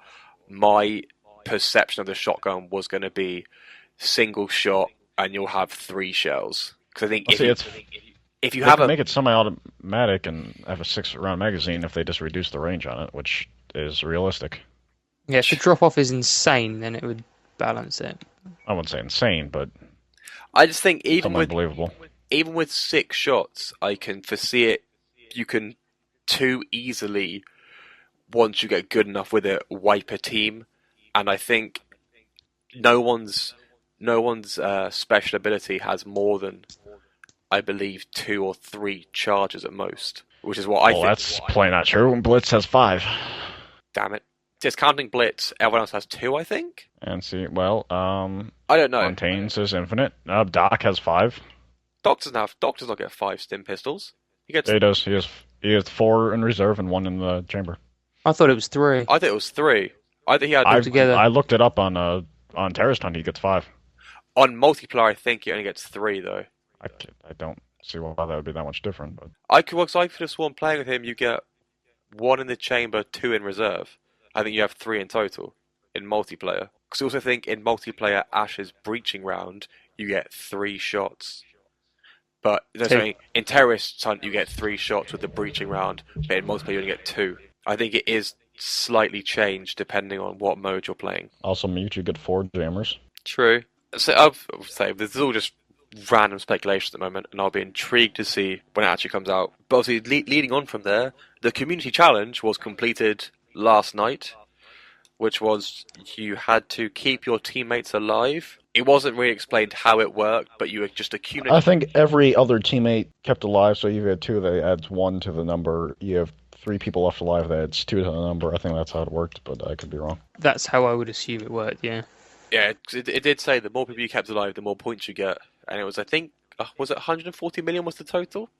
my perception of the shotgun was going to be single shot and you'll have 3 shells. Because I think if you make it semi-automatic and have a 6-round magazine, if they just reduce the range on it, which is realistic. Yeah, if the drop-off is insane, then it would balance it. I wouldn't say insane, but I just think even with 6 shots, I can foresee it. You can too easily, once you get good enough with it, wipe a team. And I think no one's special ability has more than, I believe, 2 or 3 charges at most, which is what I think. Well, that's plain not true. Blitz has 5. Damn it. Discounting Blitz, everyone else has 2, I think? And see, well, I don't know. Fontaines is infinite. Doc has 5. Doc does not get 5 stim pistols. He does. He has 4 in reserve and 1 in the chamber. I thought it was 3. I thought it was 3. I think he had together. I looked it up on On Terrorist Hunt, he gets 5. On multiplayer, I think he only gets 3 though. I don't see why that would be that much different. But I could have sworn playing with him, you get 1 in the chamber, 2 in reserve. I think you have 3 in total in multiplayer. Because I also think in multiplayer Ash's breaching round, you get 3 shots. But sorry, in Terrorist Hunt, you get 3 shots with the breaching round, but in multiplayer, you only get 2. I think it is slightly changed depending on what mode you're playing. also, Mute, you get 4 jammers. True. So I'll say this is all just random speculation at the moment, and I'll be intrigued to see when it actually comes out. But obviously, leading on from there, the community challenge was completed last night, which was you had to keep your teammates alive. It wasn't really explained how it worked, but you were just accumulating. I think every other teammate kept alive, so you had 2, that adds 1 to the number. You have 3 people left alive, that adds 2 to the number. I think that's how it worked, but I could be wrong. That's how I would assume it worked, yeah. Yeah, it did say the more people you kept alive, the more points you get. And it was, I think, was it 140 million was the total?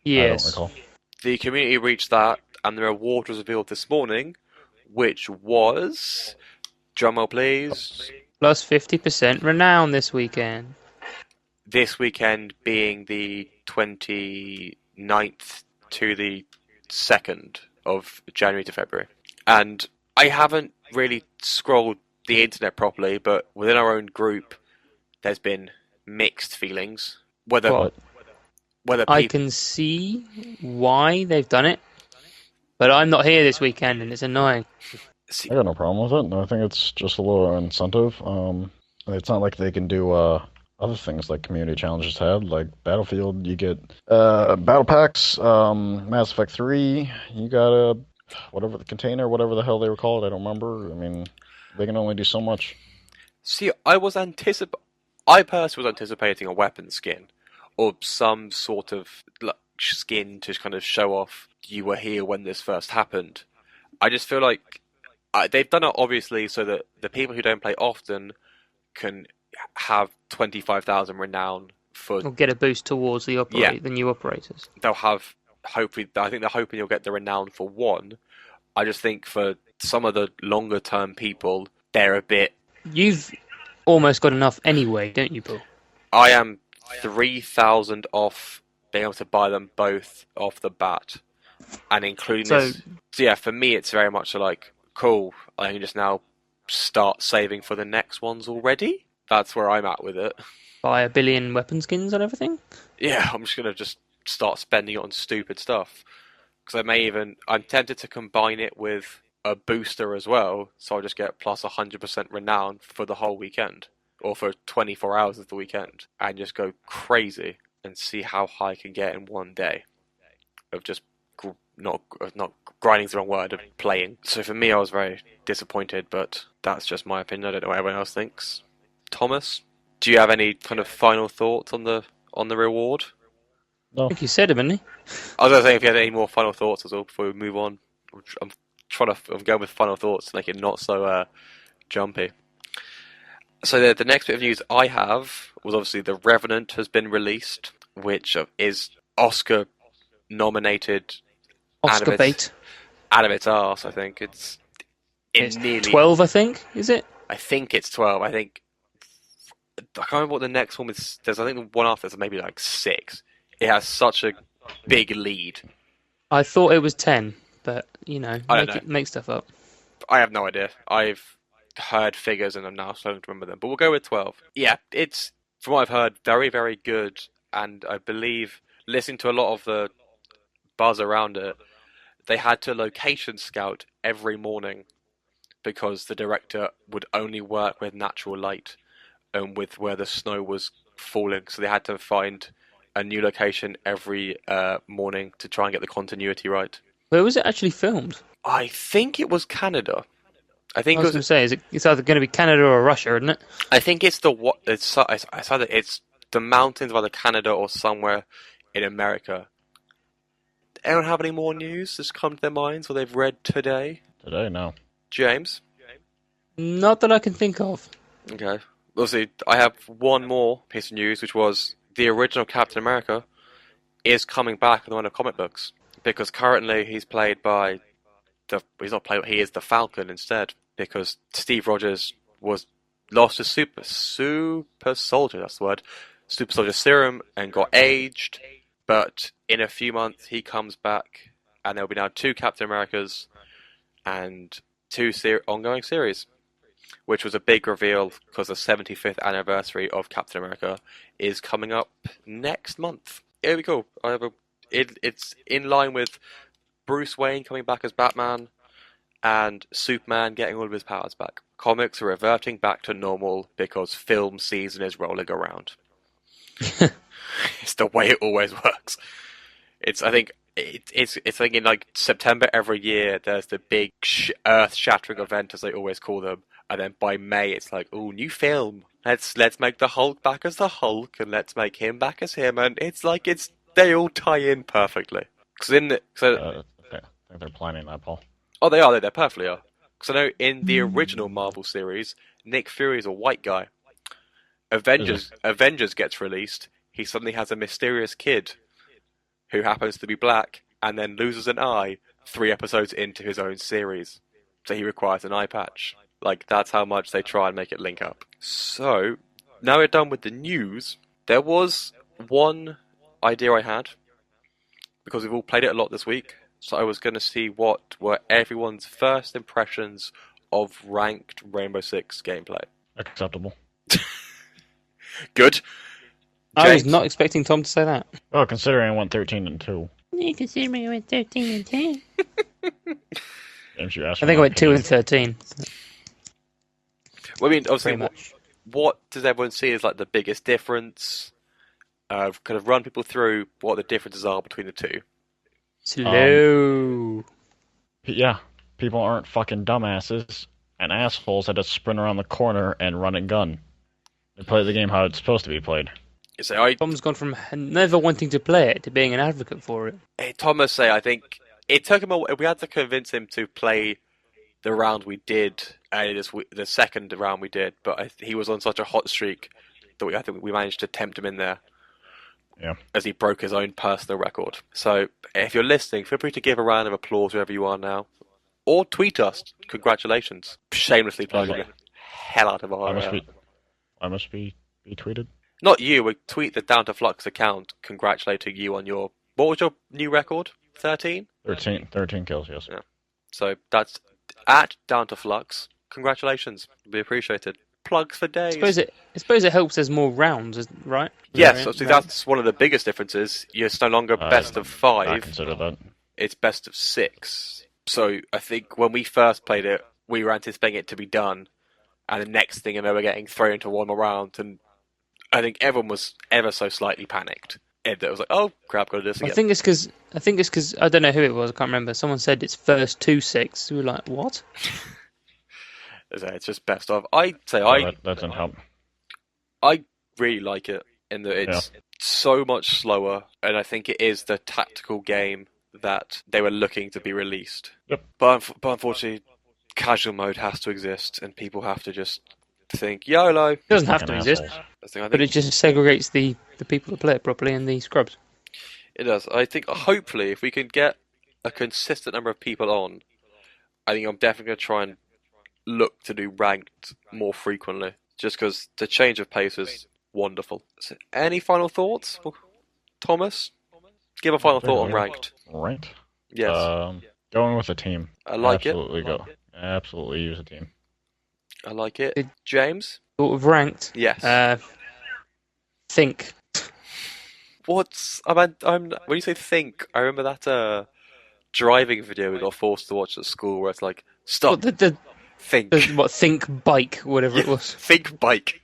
Yes. I don't recall. The community reached that, and the reward was revealed this morning, which was, drumroll please, Plus 50% renown this weekend. this weekend being the 29th to the 2nd of January to February. And I haven't really scrolled the internet properly, but within our own group, there's been mixed feelings. Whether I people... can see why they've done it, but I'm not here this weekend, and it's annoying. I got no problem with it. I think it's just a little incentive. It's not like they can do other things like community challenges had, like Battlefield. You get battle packs, Mass Effect 3. You got whatever the container, whatever the hell they were called. I don't remember. I mean, they can only do so much. See, I personally was anticipating a weapon skin, or some sort of skin to kind of show off you were here when this first happened. I just feel like they've done it obviously so that the people who don't play often can have 25,000 renown for... Or get a boost towards the new operators. They'll have, hopefully, I think they're hoping you'll get the renown for 1. I just think for some of the longer term people, they're a bit... You've almost got enough anyway, don't you, Paul? I am 3,000 off being able to buy them both off the bat. And including this... So yeah, for me it's very much like, cool, I can just now start saving for the next ones already. That's where I'm at with it. Buy 1 billion weapon skins and everything? Yeah, I'm just going to just start spending it on stupid stuff. Because I'm tempted to combine it with a booster as well, so I'll just get plus 100% renown for the whole weekend. Or for 24 hours of the weekend. And just go crazy and see how high I can get in one day. Of just not grinding's the wrong word, of playing. So for me, I was very disappointed, but that's just my opinion. I don't know what everyone else thinks. Thomas, do you have any kind of final thoughts on the reward? No. I think you said it, didn't you? I was going to say if you had any more final thoughts as well before we move on. I'm going with final thoughts to make it not so jumpy. So the next bit of news I have was obviously The Revenant has been released, which is Oscar nominated. Oscar bait. Out of its arse, I think. It's nearly 12, I think, is it? I think it's 12. I can't remember what the next one is. I think the one after is maybe like 6. It has such a big lead. I thought it was 10, but, make stuff up. I have no idea. I've heard figures and I'm now starting to remember them. But we'll go with 12. Yeah, it's, from what I've heard, very, very good. And I believe, listening to a lot of the buzz around it, they had to location scout every morning because the director would only work with natural light and with where the snow was falling. So they had to find a new location every morning to try and get the continuity right. Where was it actually filmed? I think it was Canada. I was going to say, it's either going to be Canada or Russia, isn't it? I think it's either it's the mountains of either Canada or somewhere in America. Anyone have any more news that's come to their minds or they've read today? Today, no. James? Not that I can think of. Okay. Obviously, I have one more piece of news, which was the original Captain America is coming back in the one of comic books. Because currently he's played by he is the Falcon instead. Because Steve Rogers was lost his super soldier, that's the word, super soldier serum and got aged. But in a few months he comes back, and there'll be now 2 Captain Americas and 2 ongoing series, which was a big reveal because the 75th anniversary of Captain America is coming up next month. It'll be cool. It's in line with Bruce Wayne coming back as Batman and Superman getting all of his powers back. Comics are reverting back to normal because film season is rolling around. It's the way it always works. I think in like September every year. There's the big earth-shattering event, as they always call them, and then by May it's like, oh, new film. Let's make the Hulk back as the Hulk, and let's make him back as him, and they all tie in perfectly. I think they're planning that, Paul. Oh, they are. They perfectly are. Because I know in the original Marvel series, Nick Fury is a white guy. Avengers gets released. He suddenly has a mysterious kid who happens to be black and then loses an eye 3 episodes into his own series. So he requires an eye patch. Like, that's how much they try and make it link up. So, now we're done with the news. There was one idea I had, because we've all played it a lot this week. So I was going to see what were everyone's first impressions of ranked Rainbow Six gameplay. Acceptable. Good. I was not expecting Tom to say that. Well, considering I went 13-2. You consider me went 13-10? James, you asked I think I went 2-13. Well, I mean, obviously, what does everyone see as like the biggest difference? Kind of run people through what the differences are between the two. Slow. Yeah, people aren't fucking dumbasses and assholes that just sprint around the corner and run and gun. They play the game how it's supposed to be played. Tom's gone from never wanting to play it to being an advocate for it. Thomas, I think it took him a while. We had to convince him to play the round we did, the second round we did, but he was on such a hot streak that I think we managed to tempt him in there. Yeah. As he broke his own personal record. So, if you're listening, feel free to give a round of applause wherever you are now. Or tweet us. Congratulations. Shamelessly plugging the hell out of our... I must be tweeted? Not you, we tweet the Down to Flux account congratulating you on your... What was your new record? 13? 13 kills, yes. Yeah. So, that's at Down to Flux. Congratulations. Be appreciated. Plugs for days. I suppose it helps there's more rounds, right? Yes, obviously that's one of the biggest differences. It's no longer best of 5. I consider that. It's best of 6. So I think when we first played it, we were anticipating it to be done, and the next thing, they were getting thrown into one more round, and I think everyone was ever so slightly panicked. It was like, oh crap, got to do this again. I think it's because I don't know who it was. I can't remember. Someone said it's first 2-6. We were like, what? It's just best of. I'd say that doesn't help. I really like it in that it's so much slower, and I think it is the tactical game that they were looking to be released. Yep. But unfortunately, casual mode has to exist, and people have to just think YOLO. It doesn't have to exist, but it just segregates the people that play it properly and the scrubs. It does. I think hopefully if we can get a consistent number of people on, I think I'm definitely going to try and look to do ranked more frequently, just because the change of pace is wonderful. So, any final thoughts, Thomas? Give a final thought on ranked. Ranked? Yes. Going with a team. I like Absolutely go. Absolutely use a team. I like it. James? Sort of ranked? Yes. Think. When you say think, I remember that driving video we got forced to watch at school where it's like, stop. Think. Think bike, whatever it was. Think bike.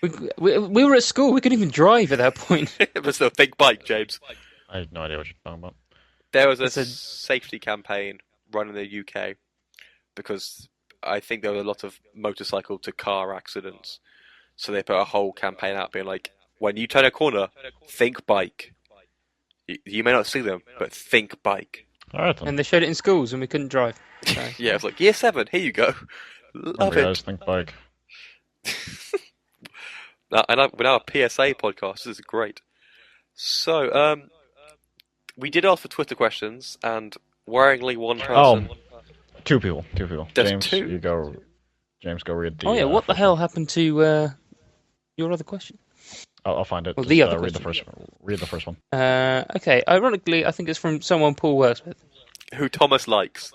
We were at school. We couldn't even drive at that point. But still, think bike, James. I have no idea what you're talking about. There was a safety campaign run in the UK because I think there were a lot of motorcycle to car accidents. So they put a whole campaign out being like, when you turn a corner, think bike. You may not see them, but think bike. All right, then. And they showed it in schools and we couldn't drive. So. Yeah, it's like, year 7, here you go. Love it. Guys, think bike. We're now a PSA podcast. This is great. So, we did ask for Twitter questions, and worryingly, one person. Two people. There's James, 2. you go. James, go read the. Oh yeah, what the first hell one. happened to your other question? I'll find it. Well, Just, the other read the question. first. Read the first one. Okay, ironically, I think it's from someone Paul works with. Who Thomas likes,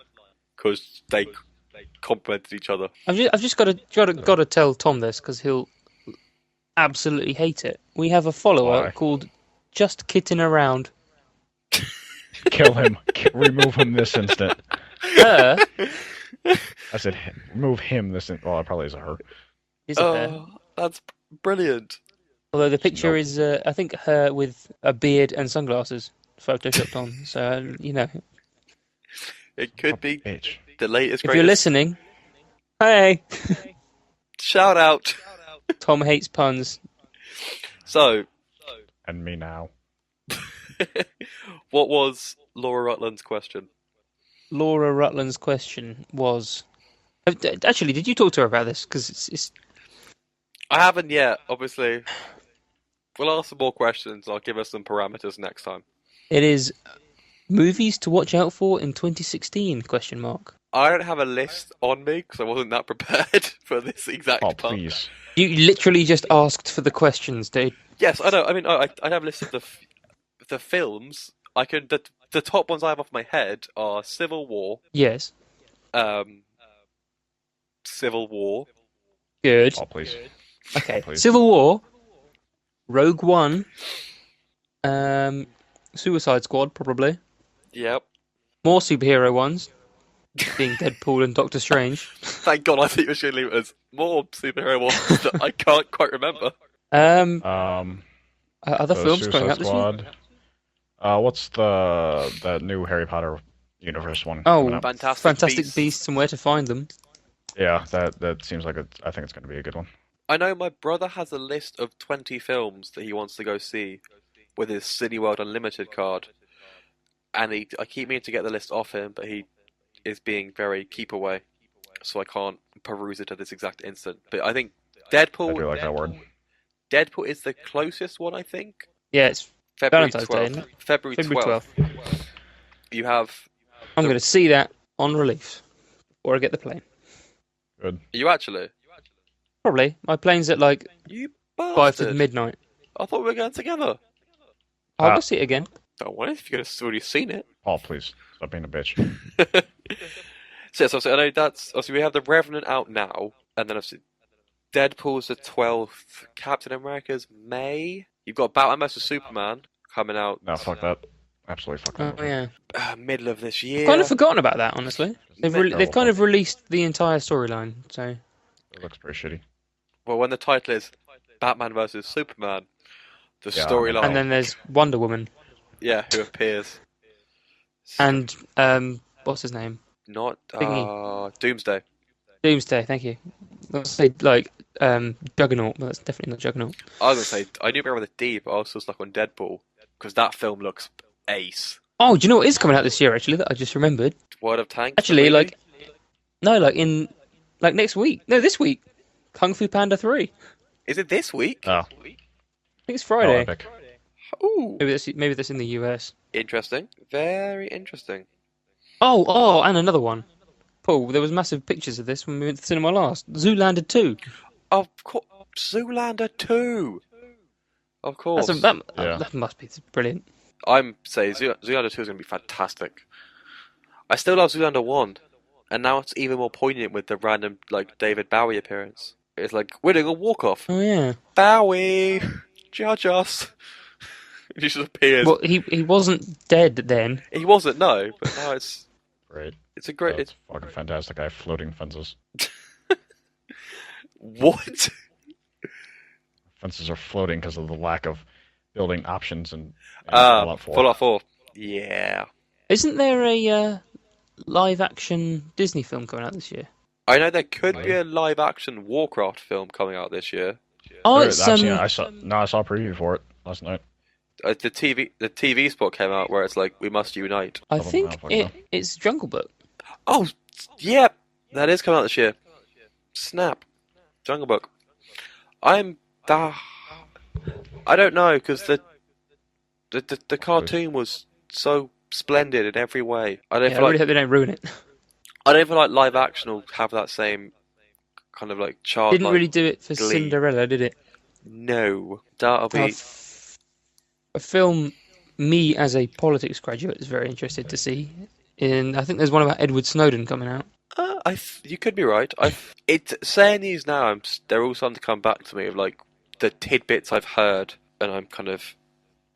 because they complimented each other. I've just got to tell Tom this because he'll absolutely hate it. We have a follower Why? called Just Kitting Around. Kill him. Remove him this instant. Her I said remove him this instant. Well, it probably is a her. is a her. Oh, that's brilliant. Although the picture Nope. is, I think, her with a beard and sunglasses photoshopped on. So, you know. It could be Bitch. the latest. If you're listening, hey! Shout out. Tom hates puns. So, And me now. what was Laura Rutland's question? Laura Rutland's question was... Actually, did you talk to her about this? Because it's... I haven't yet, obviously. We'll ask some more questions. I'll give us some parameters next time. It is movies to watch out for in 2016, question mark. I don't have a list on me because I wasn't that prepared for this exact Oh, part. please. You literally just asked for the questions, dude. Yes, I know. I mean, I have a list of the films. I can the top ones I have off my head are Civil War, Yes. Civil War, Good. Oh, please. Okay. Please. Civil War, Rogue One, Suicide Squad, probably. Yep. More superhero ones, being Deadpool and Doctor Strange. Thank God I think you're going to leave it as more superhero ones that I can't quite remember. Other the films coming Suicide out this year? Squad. What's the new Harry Potter universe one? Oh, coming up? Fantastic Beasts and Where to Find Them. Yeah, that seems like I think it's going to be a good one. I know my brother has a list of 20 films that he wants to go see with his Cineworld Unlimited card. And I keep meaning to get the list off him, but he is being very keep away. So I can't peruse it at this exact instant. But I think Deadpool... I do like that word. Deadpool is the closest one, I think. Yeah, it's February Valentine's 12th. Day, isn't it? February February 12th. You have... I'm going to see that on release before I get the plane. Good. Are you actually? Probably. My plane's at like You 5 bastard. to midnight. I thought we were going together. I'll go see it again. Don't want it if you've already seen it. Oh, please. Stop being a bitch. So yes, obviously, I know that's... Obviously, we have The Revenant out now, and then obviously Deadpool's the 12th, Captain America's May. You've got Batman vs Superman coming out No, fuck that. Absolutely fuck that. Oh, yeah. middle of this year. Kind of forgotten about that, honestly. They've kind of released the entire storyline, so... It looks pretty shitty. Well, when the title is Batman vs Superman, the Yeah, storyline... And then there's Wonder Woman. Yeah, who appears. And, what's his name? Not... Thingy. Doomsday. Doomsday, thank you. Let's say, like, Juggernaut, but that's definitely not Juggernaut. I was going to say, I knew about the D, but I was still stuck on Deadpool, because that film looks ace. Oh, do you know what is coming out this year, actually, that I just remembered? Word of Tanks? Actually, the movie? like next week. No, this week. Kung Fu Panda 3. Is it this week? Oh. I think it's Oh, Friday. epic. Ooh. Maybe that's in the US. Interesting. Very interesting. Oh, and another one. Paul, there was massive pictures of this when we went to the cinema last. Zoolander 2. Of course. Zoolander 2! Of course. Yeah. That must be brilliant. I'm saying Zoolander 2 is going to be fantastic. I still love Zoolander 1, and now it's even more poignant with the random, like, David Bowie appearance. It's like, winning a walk-off. Oh, yeah. Bowie! Judge us! He just appears. Well, he wasn't dead then. He wasn't, no, but now it's Great. a great... That's fucking fantastic. I have floating fences. What? Fences are floating because of the lack of building options and Fallout Fallout 4. 4. Yeah. Isn't there a live-action Disney film coming out this year? I know there could be a live-action Warcraft film coming out this year. Oh, There- it's actually, I saw a preview for it last night. The TV spot came out where it's like, we must unite. I don't think know. it's Jungle Book. Oh, yeah, that is coming out this year. Snap. Jungle Book. I don't know, because the cartoon was so splendid in every way. I don't Yeah, I feel really like hope they don't ruin it. I don't feel like live action will have that same kind of like Didn't really childlike do it for glee. Cinderella, did it? No, that'll be. A film me as a politics graduate is very interested to see. I think there's one about Edward Snowden coming out. You could be right. It's saying these now. They're all starting to come back to me of like the tidbits I've heard, and I'm kind of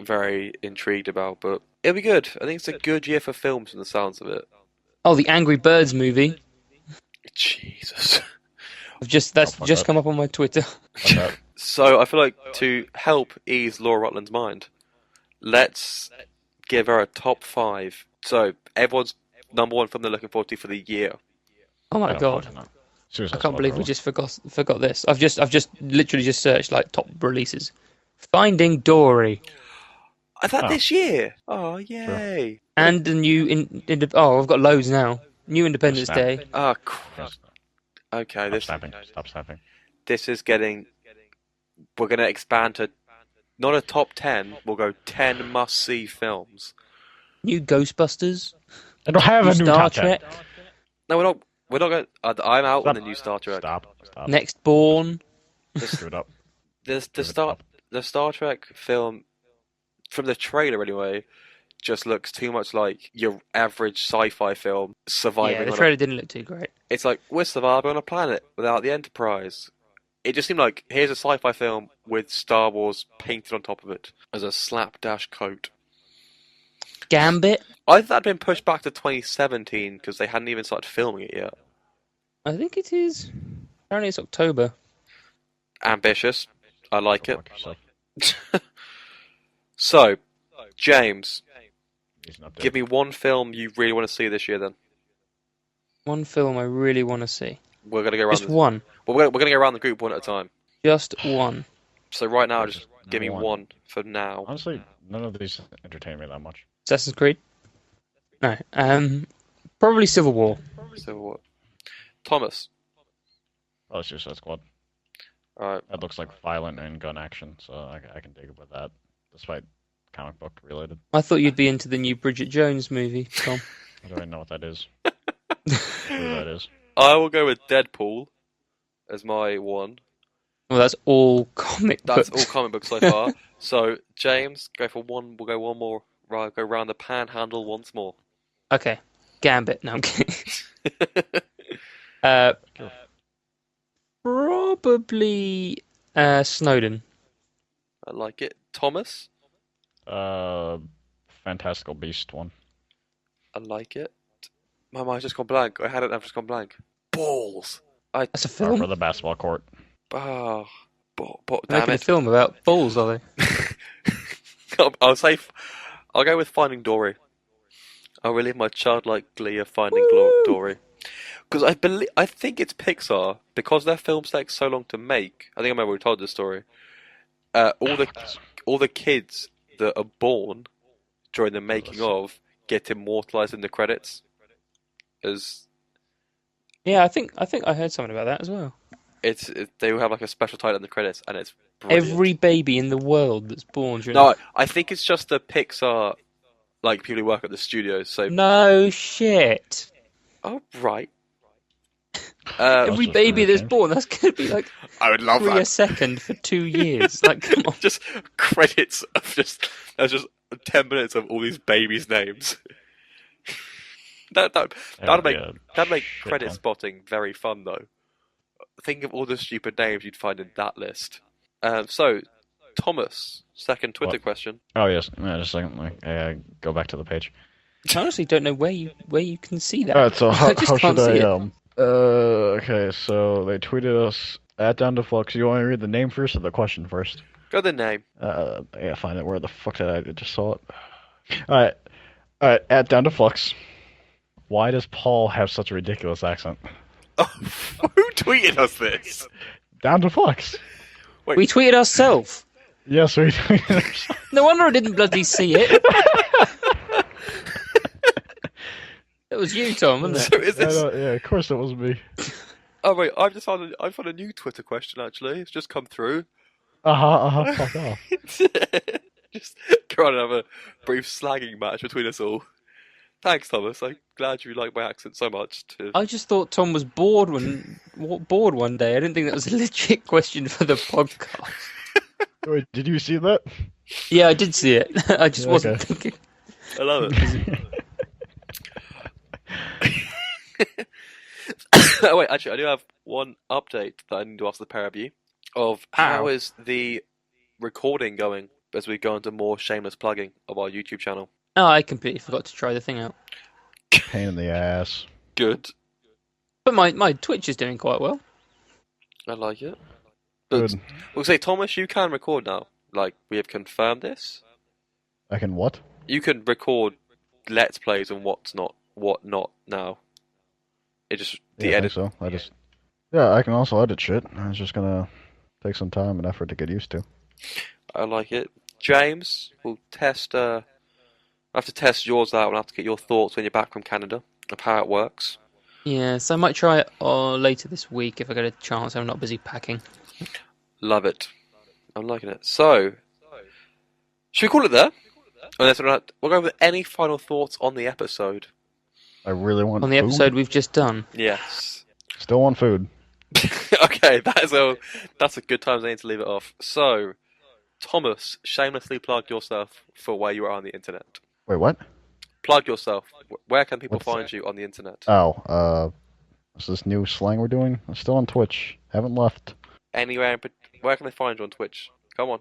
very intrigued about. But it'll be good. I think it's a good year for films, from the sounds of it. Oh, the Angry Birds movie. Jesus. That's just come up on my Twitter. So I feel like to help ease Laura Rutland's mind, let's give her a top 5. So everyone's number 1 film they're looking forward to for the year. Oh my god! I can't believe we just forgot this. I've just literally just searched like top releases. Finding Dory. Is that this year? Oh, yay! Sure. And the new I've got loads now. New Independence Day. Oh, crap. Okay, Stop snapping. This is getting. We're going to expand to not a top 10. We'll go 10 must-see films. New Ghostbusters. I don't have a new Star top Trek. 10. No, we're not. We're not going. I'm out on the new Star Trek. Stop. Next Born. Screw it up. The Star Trek film, from the trailer anyway, just looks too much like your average sci-fi film surviving. Yeah, the trailer didn't look too great. It's like we're surviving on a planet without the Enterprise. It just seemed like here's a sci-fi film with Star Wars painted on top of it as a slapdash coat. Gambit. I thought that'd been pushed back to 2017 because they hadn't even started filming it yet. I think it is. Apparently it's October. Ambitious. I like it. So, James, give me one film you really want to see this year then. One film I really want to see. We're going to go around Just one. Well, we're going to go around the group one at a time. Just one. So right now, just give me one for now. Honestly, none of these entertain me that much. Assassin's Creed? No. Probably Civil War. Civil War. Thomas. Oh, Suicide Squad. Alright. That looks like violent and gun action, so I can dig it with that, despite comic book related. I thought you'd be into the new Bridget Jones movie, Tom. I don't even know what that is. Who that is. I will go with Deadpool as my one. Well, that's all comic books. That's all comic books so far. So, James, go for one. We'll go one more. Right, go round the panhandle once more. Okay. Gambit. No, I'm kidding. Probably Snowden. I like it. Thomas? Fantastical Beast one. I like it. My mind's just gone blank. I had it, I've just gone blank. Balls! That's a film? For the basketball court. Oh, damn making it. a film about balls, are they? I'll go with Finding Dory. I'll relive my childlike glee of Finding Dory. Because I think it's Pixar, because their films take so long to make. I think I remember we told this story. All the kids that are born during the making of get immortalized in the credits. Yeah, I think I heard something about that as well. They will have like a special title in the credits, and it's brilliant. Every baby in the world that's born during. No, I think it's just the Pixar, like people who work at the studios. So no shit. Oh right. Every baby that's born, that's gonna be like I would love 3 that. a second for 2 year. Like, come on. Just credits of just 10 minutes of all these babies' names. That'd make credit spotting very fun though. Think of all the stupid names you'd find in that list. So, Thomas, second Twitter question. Oh yes, just a second. Go back to the page. I honestly don't know where you can see that. Alright, so how just should can't see I? Okay, so they tweeted us at Down to Flux. You want to read the name first or the question first? Go the name. I gotta find it. Where the fuck did I just saw it? Alright, at Down to Flux. Why does Paul have such a ridiculous accent? Oh, who tweeted us this? Down to Flux. Wait. We tweeted ourselves. Yes, we tweeted ourselves. No wonder I didn't bloody see it. It was you, Tom, wasn't it? So is this... Yeah, of course it was me. Oh wait, I found a new Twitter question actually. It's just come through. Fuck off. Just go on and have a brief slagging match between us all. Thanks, Thomas. I'm glad you like my accent so much. I just thought Tom was bored one day. I didn't think that was a legit question for the podcast. Wait, did you see that? Yeah, I did see it. I just wasn't thinking. I love it. Oh, wait, actually, I do have one update that I need to ask the pair of you of how is the recording going as we go into more shameless plugging of our YouTube channel. Oh, I completely forgot to try the thing out. Pain in the ass. Good. But my Twitch is doing quite well. I like it. But Good. we'll say, Thomas, you can record now. Like, we have confirmed this. I can what? You can record Let's Plays and what not now. It just, the Yeah, edit. I think so. Yeah, I can also edit shit. It's just gonna take some time and effort to get used to. I like it. James, we'll test, I have to test yours out and I have to get your thoughts when you're back from Canada of how it works. Yeah, so I might try it later this week if I get a chance. I'm not busy packing. Love it. I'm liking it. So, should we call it there? Unless we'll go with any final thoughts on the episode. I really want On the episode we've just done. Yes. Still want food. Okay, that's a good time to leave it off. So, Thomas, shamelessly plug yourself for where you are on the internet. Wait, what? Plug yourself. Where can people What's find that? you on the internet? Oh, what's this new slang we're doing? I'm still on Twitch. Haven't left. Anywhere, but where can they find you on Twitch? Come on.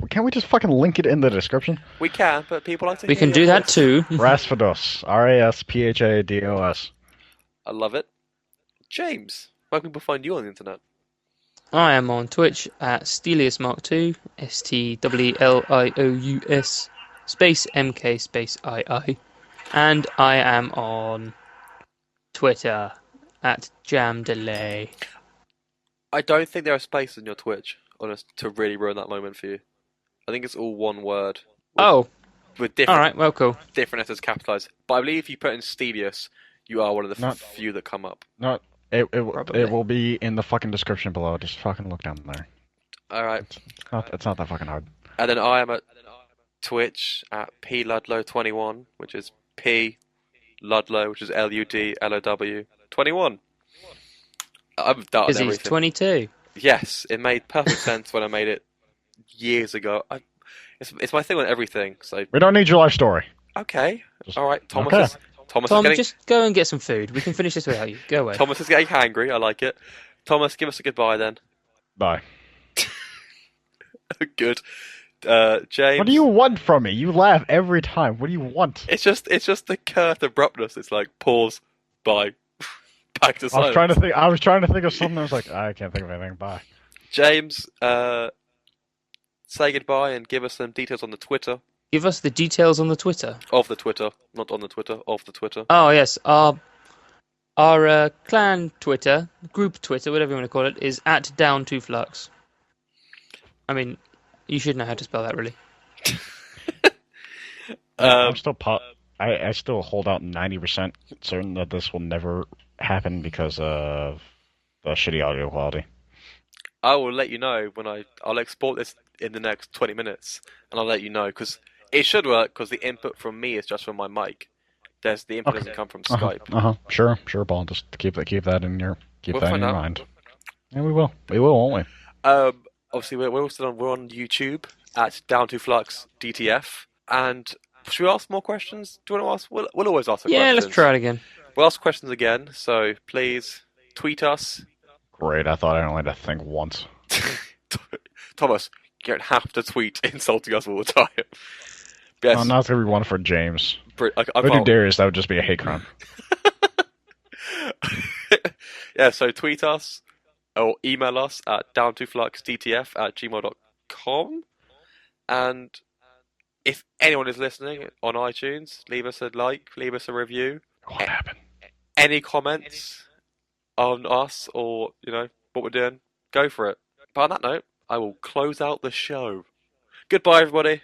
Can't we just fucking link it in the description? We can, but people like to We hear can do your that voice. too. Rasphados. RASPHADOS. I love it. James, where can people find you on the internet? I am on Twitch at SteliusMark2, STELIOUS, space MK space II. And I am on Twitter at JamDelay. I don't think there are spaces in your Twitch, honest, to really ruin that moment for you. I think it's all one word. With different, alright, well, cool. different letters capitalized. But I believe if you put in Stelius, you are one of the few that come up. It Probably. will be in the fucking description below. Just fucking look down there. Alright. It's not that fucking hard. And then I am at Twitch at pludlow21, which is P Ludlow, which is LUDLOW 21. I've done Because he's everything. 22. Yes, it made perfect sense when I made it years ago. It's my thing on everything. So We don't need your life story. okay, all right. Thomas Okay. is Tom, getting just go and get some food. We can finish this without you. Go away. Thomas is getting hangry. I like it. Thomas, give us a goodbye then. Bye. Good. James. What do you want from me? You laugh every time. What do you want? It's just the curt abruptness. It's like pause, bye, back to I silence. was trying to think of something. I was like, I can't think of anything. Bye. James, say goodbye and give us some details on the Twitter. Give us the details on the Twitter. Of the Twitter, not on the Twitter, of the Twitter. Oh, yes. Our clan Twitter, group Twitter, whatever you want to call it, is at Down2Flux. I mean, you should know how to spell that, really. I'm still I still hold out 90% certain that this will never happen because of the shitty audio quality. I will let you know when I'll export this in the next 20 minutes, and I'll let you know, because it should work, because the input from me is just from my mic. The input doesn't come from Skype. Sure, Paul. Just keep that in your We'll find out. mind. Yeah, we will, won't we? Obviously, we're on YouTube at Down2Flux DTF, and should we ask more questions? Do you want to ask? We'll always ask the questions. Yeah, let's try it again. We'll ask questions again, so please tweet us. Great. I thought I only had to think once. Thomas, you don't have to tweet insulting us all the time. Yes. Oh, now it's gonna be one for James. I If I do can't. Darius, that would just be a hate crime. Yeah, so tweet us or email us at down2fluxdtf@gmail.com. And if anyone is listening on iTunes, leave us a like, leave us a review. What happened? Any comments on us or, what we're doing, go for it. But on that note, I will close out the show. Goodbye, everybody.